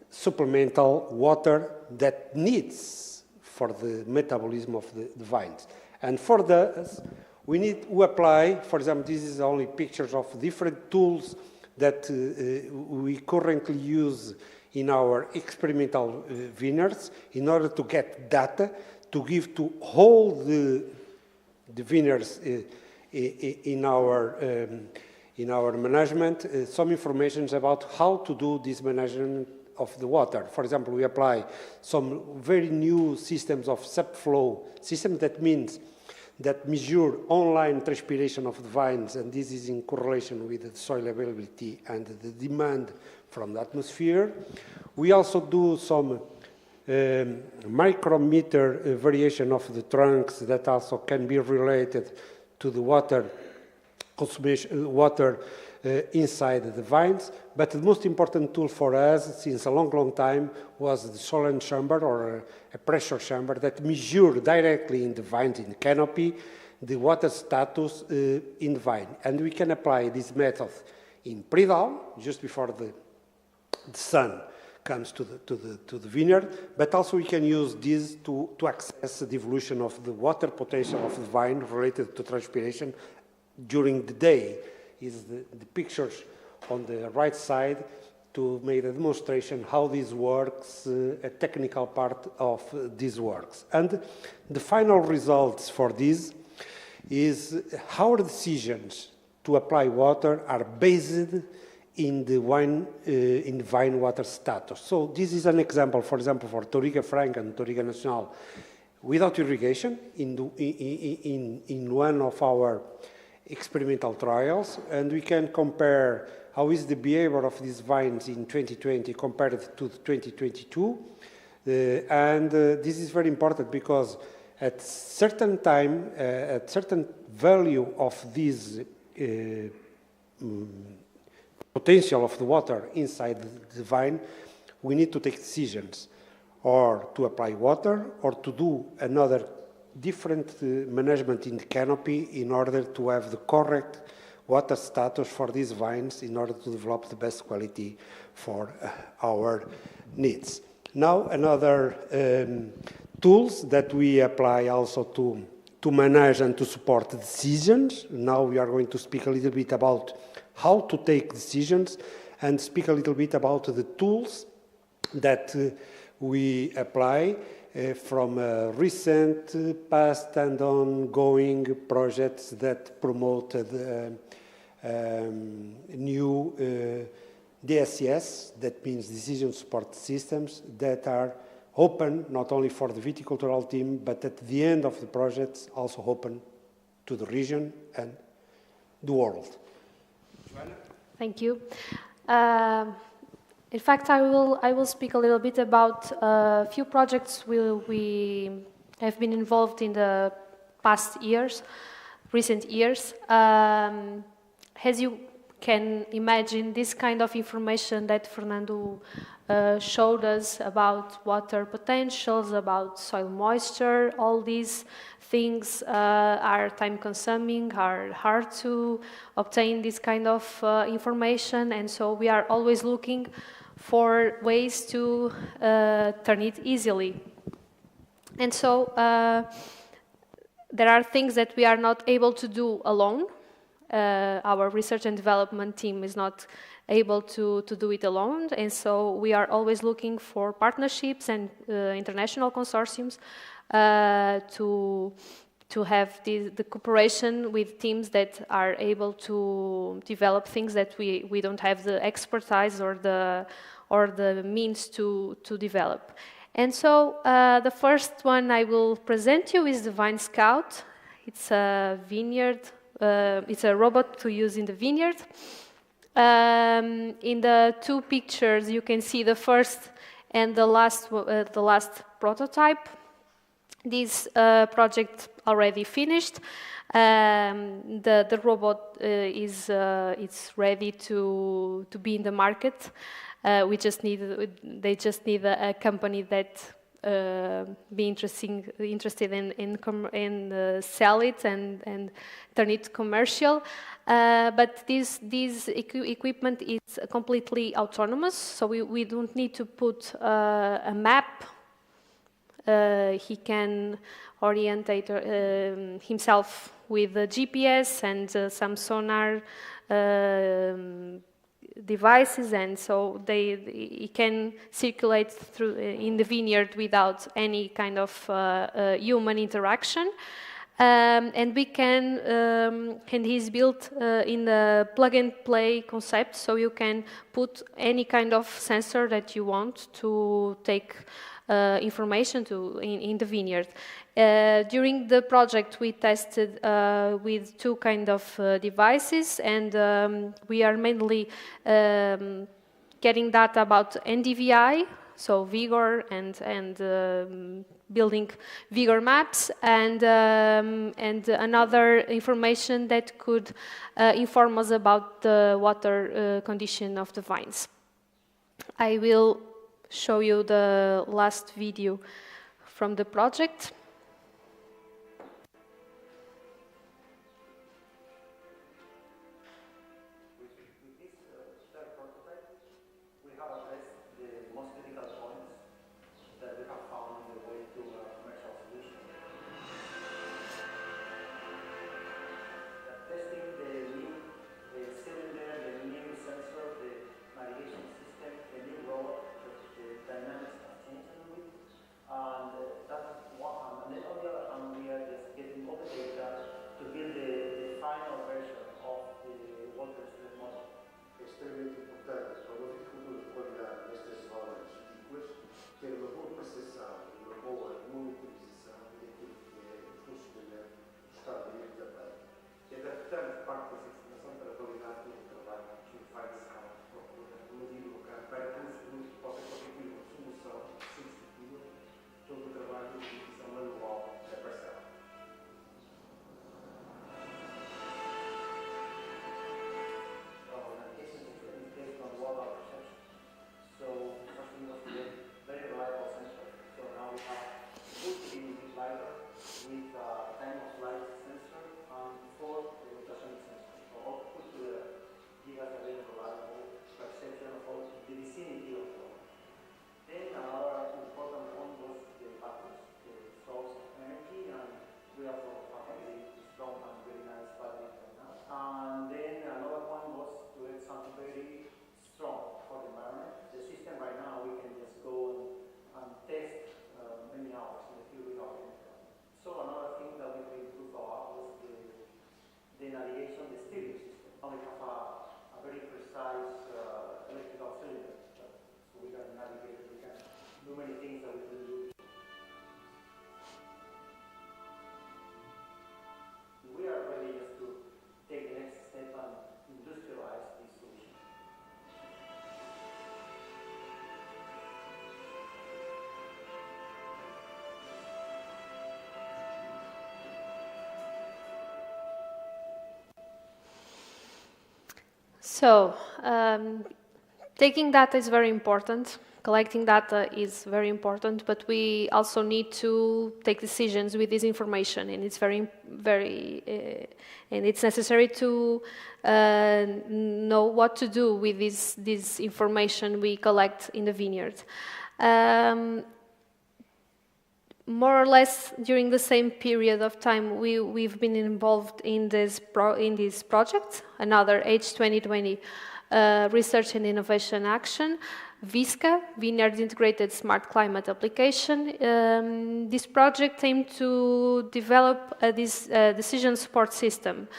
supplemental water that needs for the metabolism of the vines. And for this, we need to apply, for example, this is only pictures of different tools that we currently use in our experimental vineyards in order to get data to give to all the vineyards in our management some information about how to do this management of the water. For example, we apply some very new systems of subflow system. That means that measure online transpiration of the vines, and this is in correlation with the soil availability and the demand from the atmosphere. We also do some micrometer variation of the trunks that also can be related to the water consumption, water inside the vines. But the most important tool for us since a long, long time was the solent chamber, or a pressure chamber that measure directly in the vines, in the canopy, the water status in the vine. And we can apply this method in pre-dawn, just before the sun comes to the vineyard, but also we can use this to access the evolution of the water potential of the vine related to transpiration during the day. Is the pictures on the right side to make a demonstration how this works, a technical part of this works. And the final results for this is our decisions to apply water are based in the vine water status. So this is an example, for example, for Touriga Franca and Touriga Nacional, without irrigation in one of our experimental trials, and we can compare how is the behavior of these vines in 2020 compared to 2022. This is very important because at certain time, at certain value of this potential of the water inside the vine, we need to take decisions, or to apply water, or to do another different management in the canopy in order to have the correct water status for these vines in order to develop the best quality for our needs. Now, another tools that we apply also to manage and to support decisions. Now we are going to speak a little bit about how to take decisions and speak a little bit about the tools that we apply from recent, past and ongoing projects that promoted new DSS, that means decision support systems, that are open not only for the viticultural team, but at the end of the projects also open to the region and the world. Joana? Thank you. In fact, I will speak a little bit about a few projects we have been involved in the past years, recent years. As you can imagine, this kind of information that Fernando showed us about water potentials, about soil moisture, all these things are time-consuming, are hard to obtain this kind of information, and so we are always looking for ways to turn it easily. And so there are things that we are not able to do alone. Our research and development team is not able to do it alone, and so we are always looking for partnerships and international consortiums to have the cooperation with teams that are able to develop things that we don't have the expertise or the means to develop. And so the first one I will present you is the Vine Scout. It's a vineyard. It's a robot to use in the vineyard. In the two pictures, you can see the first and the last prototype. This project already finished. The robot is ready to be in the market. They just need a company that be interested in sell it and turn it commercial. But this equipment is completely autonomous, so we don't need to put a map. He can orientate himself with the GPS and some sonar devices, and so he can circulate through in the vineyard without any kind of human interaction. And we can, and he's built in a plug-and-play concept, so you can put any kind of sensor that you want to take information in the vineyard. During the project, we tested with two kind of devices, and we are mainly getting data about NDVI, so vigor and building vigor maps, and another information that could inform us about the water condition of the vines. I will show you the last video from the project. So, taking data is very important. Collecting data is very important, but we also need to take decisions with this information, and it's and it's necessary to know what to do with this information we collect in the vineyard. More or less during the same period of time, we've been involved in this project, another H2020 Research and Innovation Action, VISCA, Vineyard Integrated Smart Climate Application. This project aimed to develop this decision support system.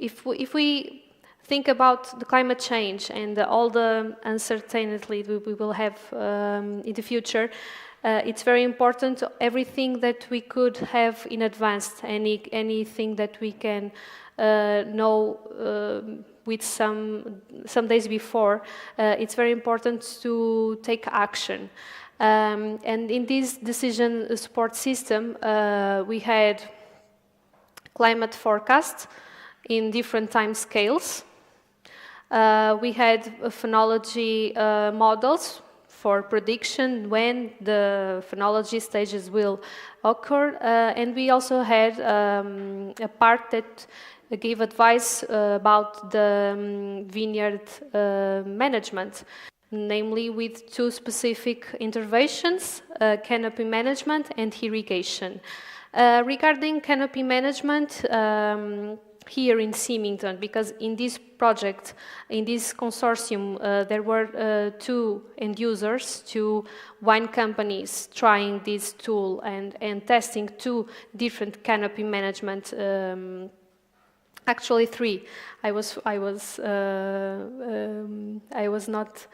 If we think about the climate change and all the uncertainty we will have in the future, it's very important, everything that we could have in advance, anything that we can know with some days before, it's very important to take action. And in this decision support system, we had climate forecasts in different time scales. We had phenology models for prediction when the phenology stages will occur, and we also had a part that gave advice about the vineyard management, namely with two specific interventions, canopy management and irrigation. Regarding canopy management, here in Symington, because in this project, in this consortium, there were two end users, two wine companies trying this tool and testing two different canopy management, actually three. I was not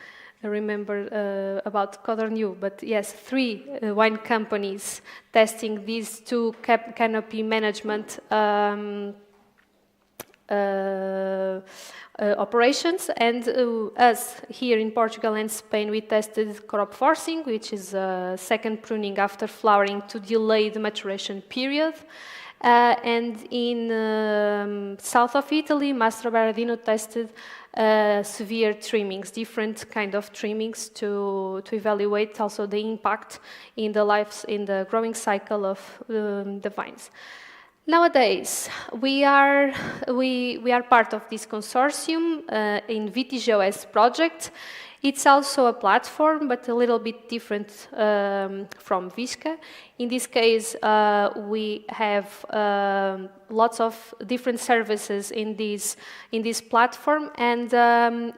remember about Codorniu, but yes, three wine companies testing these two canopy management operations, and us here in Portugal and Spain, we tested crop forcing, which is second pruning after flowering to delay the maturation period. And in south of Italy, Mastro Berardino tested severe trimmings, different kind of trimmings to evaluate also the impact in the growing cycle of the vines. Nowadays, we are part of this consortium in VitiGeoS project. It's also a platform, but a little bit different from Visca. In this case, we have lots of different services in this platform, and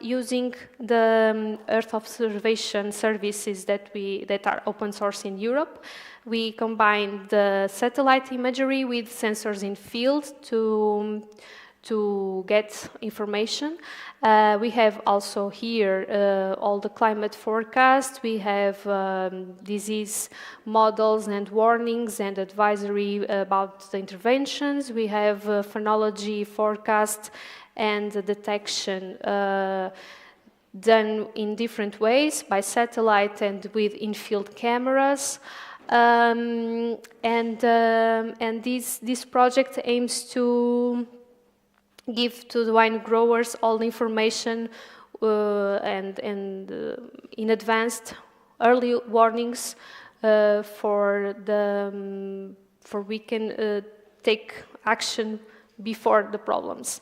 using the Earth observation services that are open source in Europe. We combine the satellite imagery with sensors in field to get information. We have also here all the climate forecast. We have disease models and warnings and advisory about the interventions. We have phenology forecast and detection done in different ways by satellite and with in-field cameras. And this project aims to give to the wine growers all the information and in advanced early warnings for we can take action before the problems.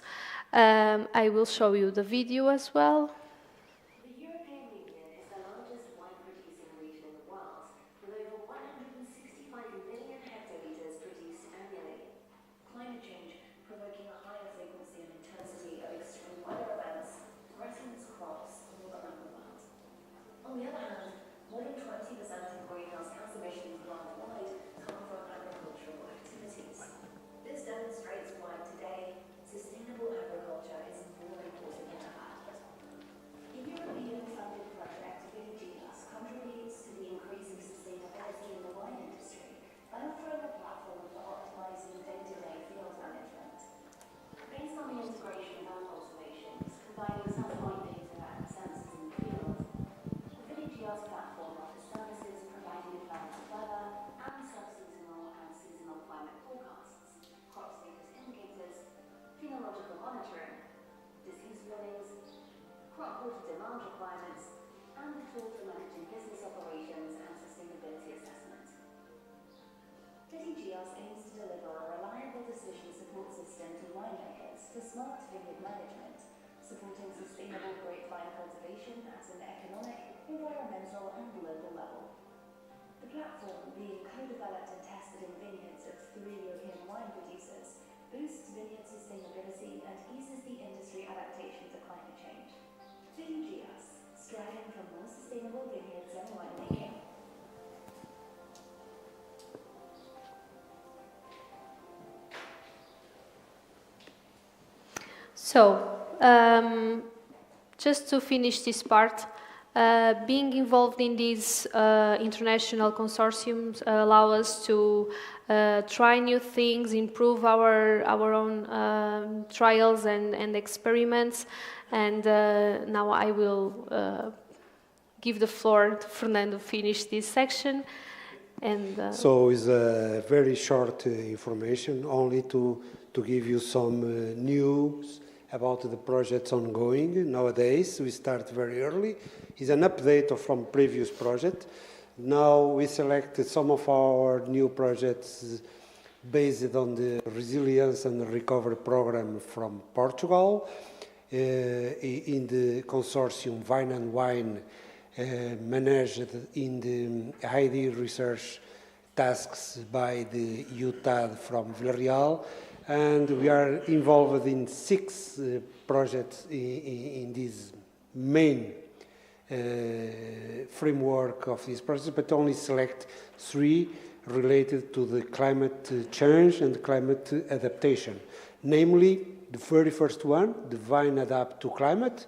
I will show you the video as well. On the other hand, more than 20% of greenhouse gas emissions worldwide come from agricultural activities. This demonstrates why today sustainable agriculture is more important than ever. The European-funded project VitiGeoS contributes to the increasing sustainability in the wine industry by offering a platform for optimizing day-to-day field management. Based on the integration of Earth observations, combining satellite data and sensors in the field, VitiGeoS platform offers services providing advanced weather and sub-seasonal and seasonal climate forecasts, crop status indicators, phenological monitoring, disease warnings, crop water demand requirements, and the tool for managing business operations and sustainability assessment. VitiGeoS aims to deliver a reliable decision support system to winemakers for smart vineyard management, supporting sustainable grapevine cultivation at an economic, environmental and local level. The platform, being co-developed and tested in vineyards of 3 European wine producers, boosts vineyard sustainability and eases the industry adaptation to climate change. VitiGeoS, striving for more sustainable vineyards and winemaking. So, just to finish this part, being involved in these international consortiums allow us to try new things, improve our own trials and experiments. And now I will give the floor to Fernando to finish this section. And so it's a very short information, only to give you some news about the projects ongoing nowadays. We start very early. It's an update from previous project. Now we selected some of our new projects based on the resilience and recovery program from Portugal in the consortium Vine and Wine managed in the ID research tasks by the UTAD from Villarreal, and we are involved in 6 projects in this main framework of this process, but only select 3 related to the climate change and climate adaptation. Namely, the very first one, the Vine Adapt to Climate,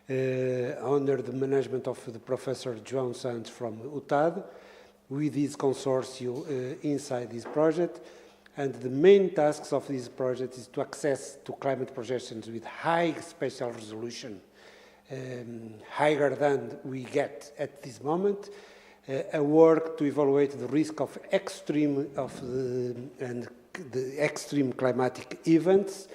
under the management of the Professor João Santos from UTAD, with his consortium inside this project. And the main tasks of this project is to access to climate projections with high spatial resolution, higher than we get at this moment, a work to evaluate the risk of extreme climatic events,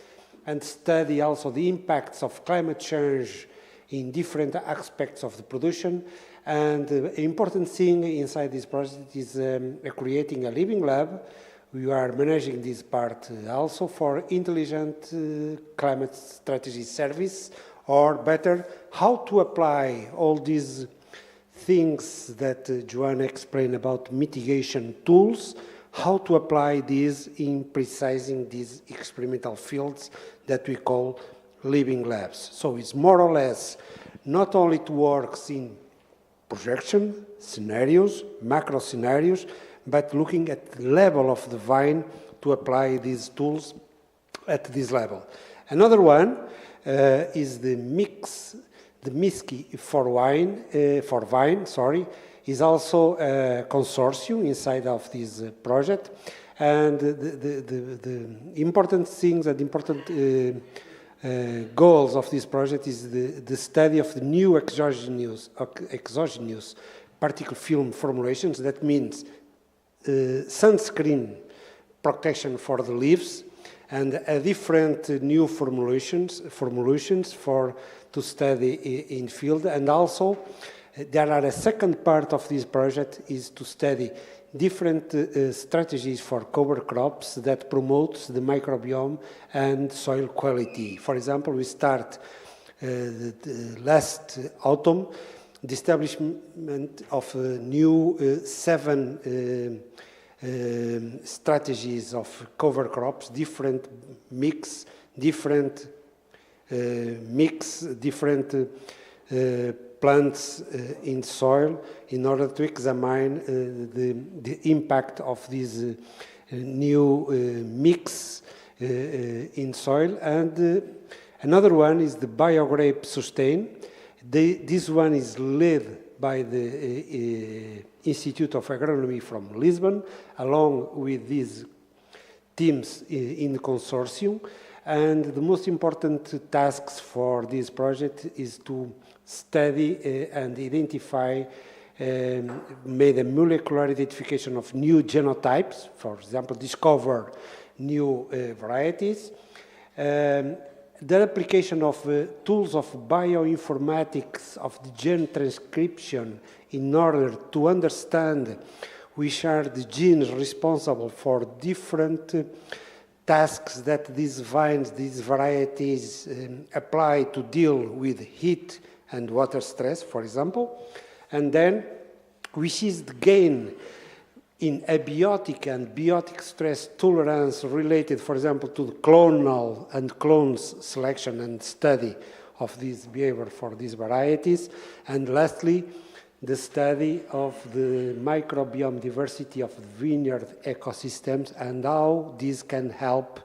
and study also the impacts of climate change in different aspects of the production. And an important thing inside this project is creating a living lab. We are managing this part also for intelligent climate strategy service, or better, how to apply all these things that Joana explained about mitigation tools, how to apply these in precising these experimental fields that we call living labs. So it's more or less not only it works in projection scenarios, macro scenarios, but looking at the level of the vine to apply these tools at this level. Another one is the MISCI for wine, is also a consortium inside of this project. And the important things and important goals of this project is the study of the new exogenous particle film formulations. That means sunscreen protection for the leaves, and a different new formulations to study in field. And also there are a second part of this project is to study different strategies for cover crops that promotes the microbiome and soil quality. For example, we start the last autumn the establishment of new 7 strategies of cover crops, different plants in soil, in order to examine the impact of this new mix in soil. And another one is the BioGrape Sustain. This one is led by the Institute of Agronomy from Lisbon, along with these teams in the consortium. And the most important tasks for this project is to study and identify, made a molecular identification of new genotypes, for example, discover new varieties, the application of tools of bioinformatics of the gene transcription in order to understand which are the genes responsible for different tasks that these vines, these varieties apply to deal with heat and water stress, for example. And then, which is the gain in abiotic and biotic stress tolerance related, for example, to the clonal and clones selection and study of this behavior for these varieties. And lastly, the study of the microbiome diversity of vineyard ecosystems and how this can help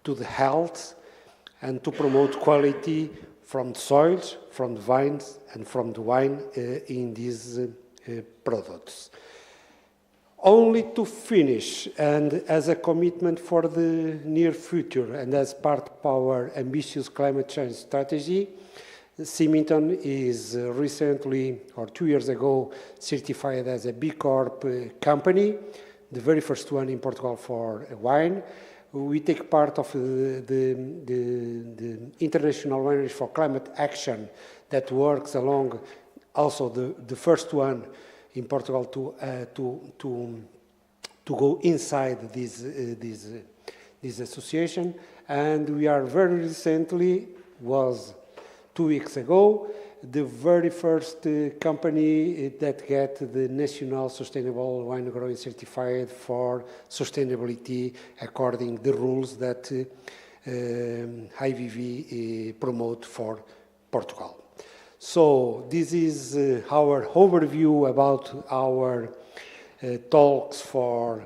to the health and to promote quality from the soils, from the vines, and from the wine in these products. Only to finish, and as a commitment for the near future, and as part of our ambitious climate change strategy, Symington is recently, or 2 years ago, certified as a B Corp company, the very first one in Portugal for wine. we take part of the International Wineries for Climate Action that works along also the first one in Portugal to go inside this association. And we are very recently, was 2 weeks ago, the very first company that get the National Sustainable Wine Growing Certified for sustainability according the rules that IVV promote for Portugal. So this is our overview about our talks for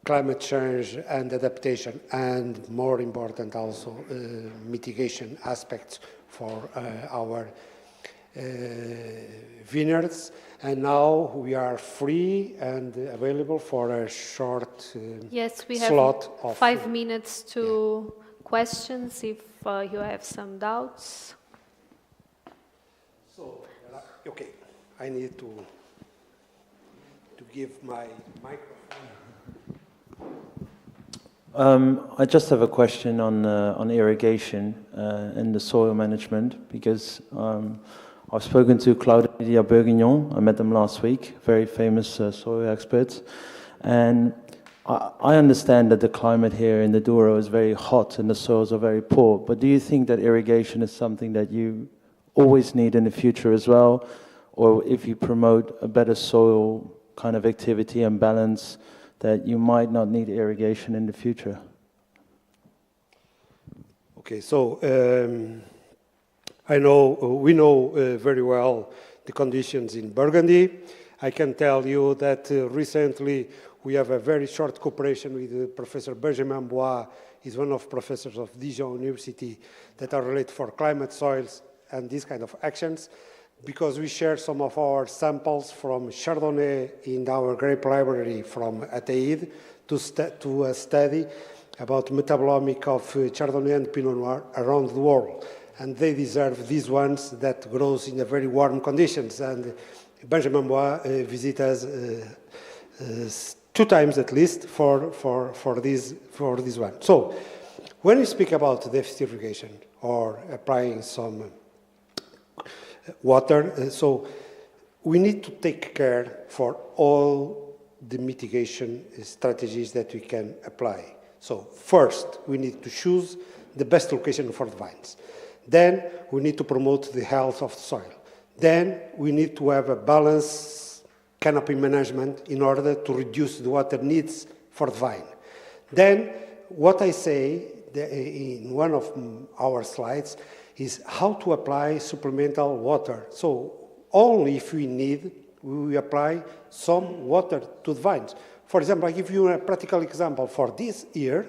climate change and adaptation, and more important also mitigation aspects for our vineyards. And now we are free and available for a short yes, we have slot of 5 minutes to questions if you have some doubts. So, okay, I need to give my microphone. I just have a question on irrigation and the soil management, because I've spoken to Claudia Bourguignon. I met them last week, very famous soil experts. And I understand that the climate here in the Douro is very hot and the soils are very poor. But do you think that irrigation is something that you always need in the future as well? Or if you promote a better soil kind of activity and balance, that you might not need irrigation in the future? Okay, so we know very well the conditions in Burgundy. I can tell you that recently we have a very short cooperation with Professor Benjamin Bois. He's one of professors of Dijon University that are related for climate, soils, and these kind of actions, because we share some of our samples from Chardonnay in our grape library from Ataïde to a study about metabolomic of Chardonnay and Pinot Noir around the world. And they deserve these ones that grows in a very warm conditions. And Benjamin Bois visits us 2 times at least for this one. So when we speak about deficit irrigation or applying some water, so we need to take care for all the mitigation strategies that we can apply. So first, we need to choose the best location for the vines. Then we need to promote the health of the soil. Then we need to have a balanced canopy management in order to reduce the water needs for the vine. Then what I say in one of our slides is how to apply supplemental water. So only if we need, we apply some water to the vines. For example, I give you a practical example for this year.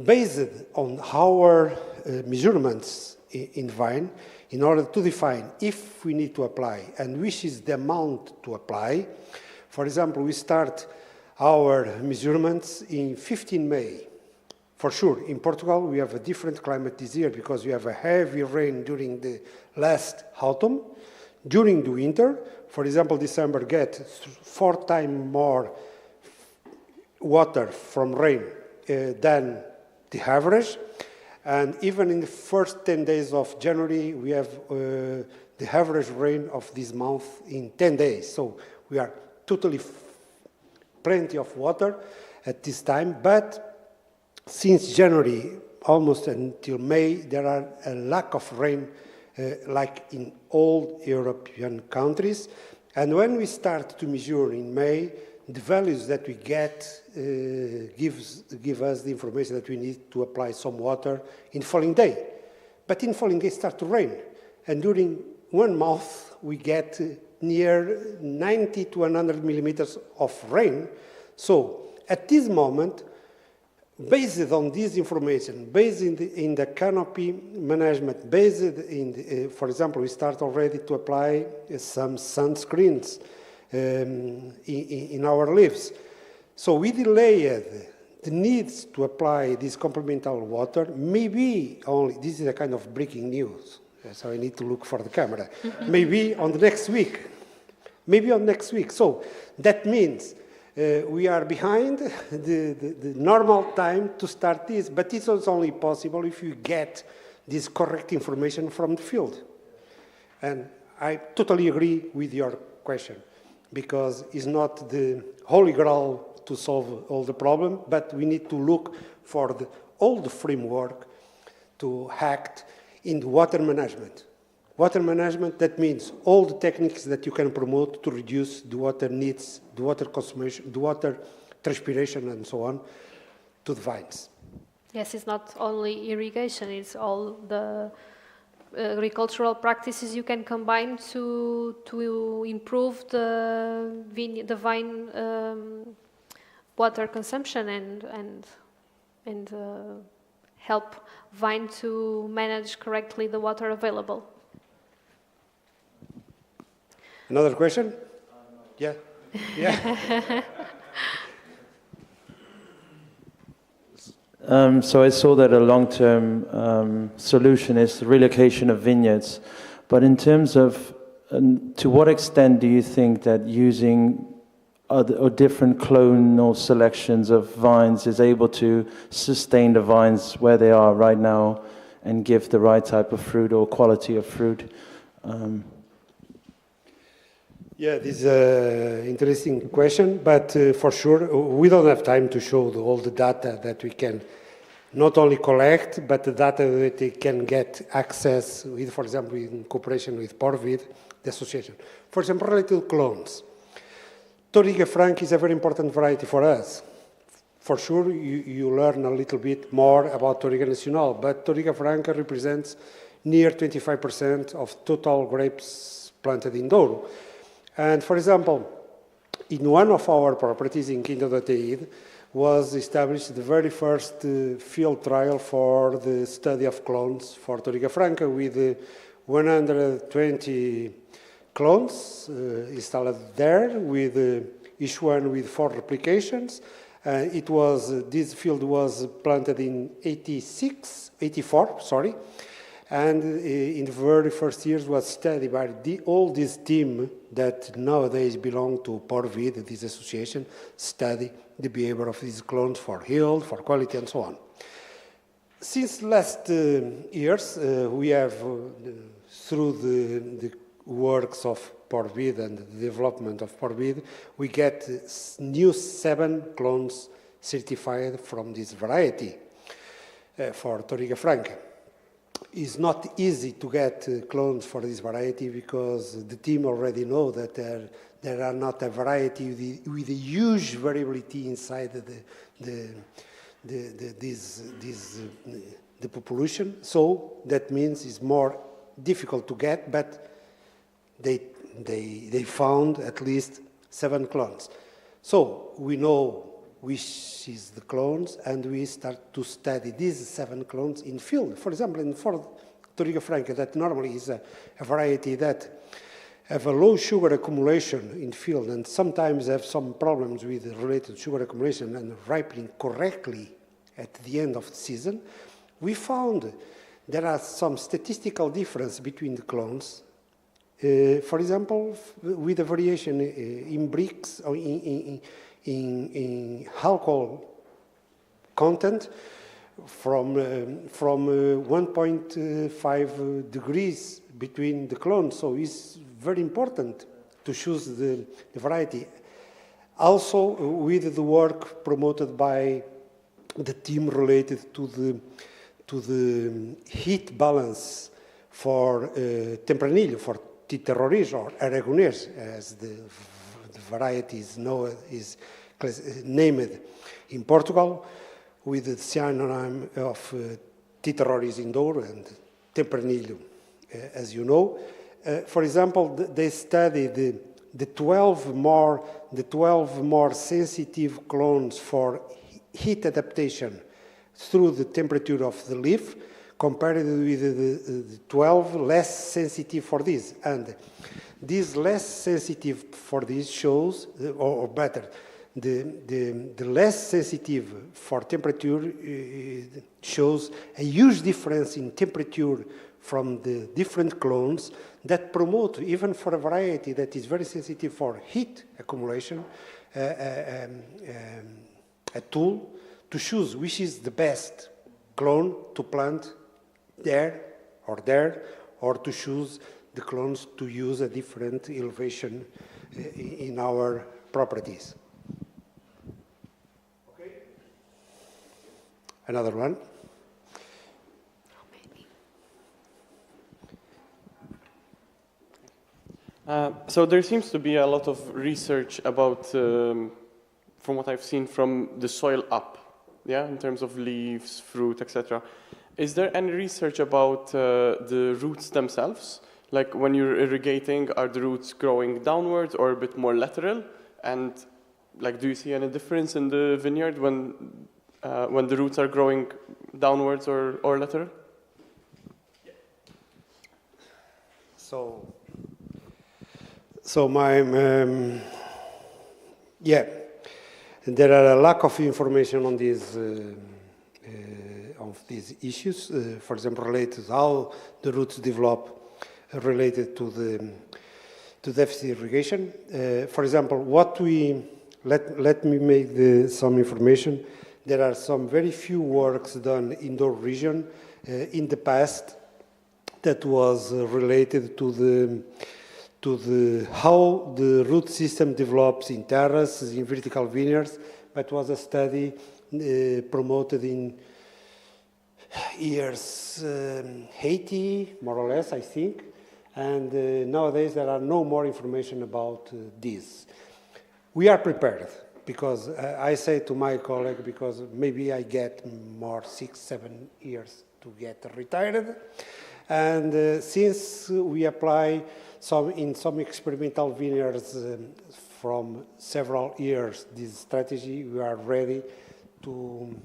Based on our measurements in vine, in order to define if we need to apply and which is the amount to apply. For example, we start our measurements in 15 May. For sure, in Portugal, we have a different climate this year because we have a heavy rain during the last autumn. During the winter, for example, December get 4 times more water from rain than the average. And even in the first 10 days of January, we have the average rain of this month in 10 days. So we are totally plenty of water at this time. But since January, almost until May, there are a lack of rain like in all European countries. And when we start to measure in May, the values that we get give us the information that we need to apply some water in falling day. But in falling day it starts to rain. And during 1 month, we get near 90 to 100 millimeters of rain. So at this moment, based on this information, based in the canopy management, based in, for example, we start already to apply some sunscreens in our leaves. So we delayed the needs to apply this complementary water, maybe only, this is a kind of breaking news, so I need to look for the camera, maybe on the next week. Maybe on next week. So that means We are behind the normal time to start this, but it's only possible if you get this correct information from the field. And I totally agree with your question, because it's not the holy grail to solve all the problem, but we need to look for all the framework to act in the water management. Water management, that means all the techniques that you can promote to reduce the water needs, the water consumption, the water transpiration, and so on, to the vines. Yes, it's not only irrigation, it's all the agricultural practices you can combine to improve the vine water consumption and help vine to manage correctly the water available. Another question? Yeah. Yeah. So I saw that a long-term solution is the relocation of vineyards. But in terms of, to what extent do you think that using other, or different clonal selections of vines is able to sustain the vines where they are right now and give the right type of fruit or quality of fruit? Yeah, this is an interesting question, but for sure, we don't have time to show all the data that we can not only collect, but the data that they can get access with, for example, in cooperation with Porvid, the association. For example, related to clones. Touriga Franca is a very important variety for us. For sure, you learn a little bit more about Touriga Nacional, but Touriga Franca represents near 25% of total grapes planted in Douro. And for example, in one of our properties in Quinta do Teide was established the very first field trial for the study of clones for Touriga Franca with 120 clones installed there, with each one with 4 replications. This field was planted in 84, and in the very first years was studied by all this team that nowadays belong to Porvid, this association, study the behavior of these clones for yield, for quality, and so on. Since last years, we have, through the works of Porvid and the development of Porvid, we get new 7 clones certified from this variety for Touriga Franca. It's not easy to get clones for this variety because the team already know that there are not a variety with a huge variability inside the population. So that means it's more difficult to get, but they found at least 7 clones. So we know which is the clones, and we start to study these 7 clones in field. For example, for Touriga Franca, that normally is a variety that have a low sugar accumulation in field and sometimes have some problems with related sugar accumulation and ripening correctly at the end of the season, we found there are some statistical difference between the clones. For example, with a variation in bricks or in alcohol content from 1.5 degrees between the clones. So it's very important to choose the variety. Also, with the work promoted by the team related to the heat balance for Tempranillo, for Titerroris or Aragonés, as the variety is named in Portugal, with the synonym of Titerroris in Douro and Tempranillo, as you know. For example, they studied the 12 more sensitive clones for heat adaptation through the temperature of the leaf, compared with the 12 less sensitive for this. And this less sensitive for this shows, or better, the less sensitive for temperature shows a huge difference in temperature from the different clones that promote, even for a variety that is very sensitive for heat accumulation, a tool to choose which is the best clone to plant there, or to choose the clones to use a different elevation in our properties. Okay. Another one. So there seems to be a lot of research about, from what I've seen, from the soil up, yeah, in terms of leaves, fruit, etc. Is there any research about the roots themselves? Like when you're irrigating, are the roots growing downwards or a bit more lateral? And like, do you see any difference in the vineyard when the roots are growing downwards or lateral? So yeah, there are a lack of information on these issues. For example, related to how the roots develop, related to deficit irrigation. For example, let me make some information. There are some very few works done in Douro region in the past that was related to how the root system develops in terraces, in vertical vineyards, but was a study promoted in years 80, more or less, I think. And nowadays there are no more information about this. We are prepared, because I say to my colleague, because maybe I get more 6-7 years to get retired. And since we apply in some experimental vineyards from several years this strategy, we are ready to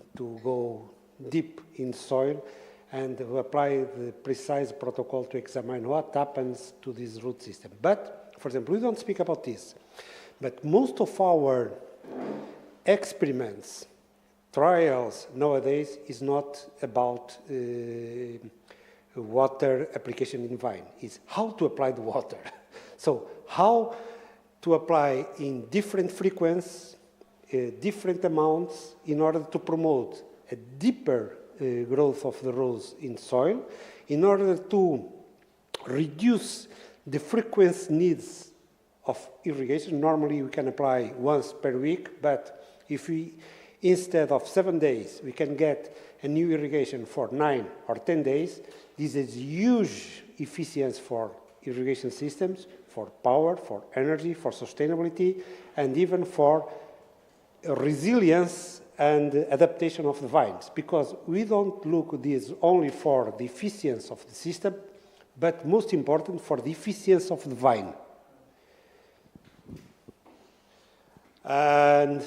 go deep in soil and apply the precise protocol to examine what happens to this root system. But, for example, we don't speak about this, but most of our experiments, trials nowadays is not about water application in vine, is how to apply the water. So how to apply in different frequencies, different amounts in order to promote a deeper growth of the roots in soil, in order to reduce the frequency needs of irrigation. Normally we can apply once per week, but if we, instead of 7 days, we can get a new irrigation for 9 or 10 days, this is huge efficiency for irrigation systems, for power, for energy, for sustainability, and even for resilience and adaptation of the vines, because we don't look at this only for the efficiency of the system, but most important for the efficiency of the vine. And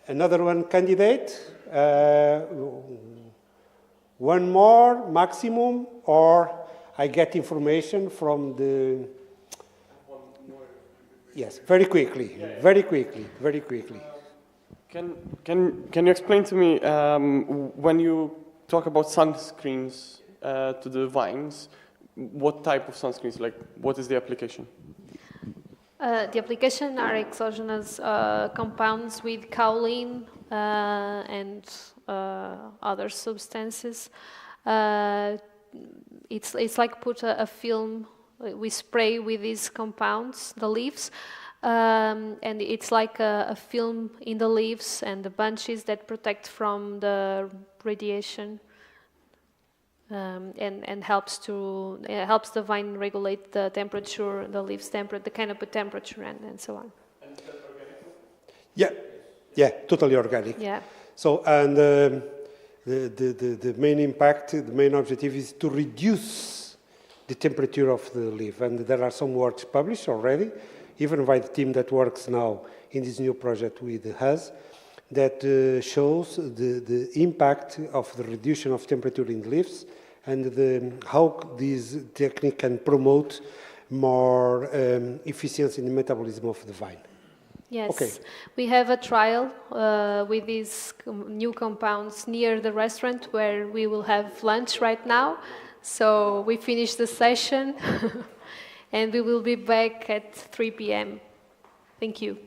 another one candidate, one more maximum, or I get information from the... Yes, very quickly, very quickly, very quickly. Can you explain to me, when you talk about sunscreens to the vines, what type of sunscreens, like what is the application? The application are exogenous compounds with kaolin and other substances. It's like put a film, we spray with these compounds, the leaves, and it's like a film in the leaves and the bunches that protect from the radiation, and helps the vine regulate the temperature, the leaves temperature, the canopy temperature, and so on. And is that organic? Yeah, totally organic. Yeah. So, and the main impact, the main objective is to reduce the temperature of the leaf. And there are some works published already, even by the team that works now in this new project with us, that shows the impact of the reduction of temperature in the leaves and how this technique can promote more efficiency in the metabolism of the vine. Yes, Okay. We have a trial with these new compounds near the restaurant where we will have lunch right now. So we finish the session and we will be back at 3 p.m. Thank you.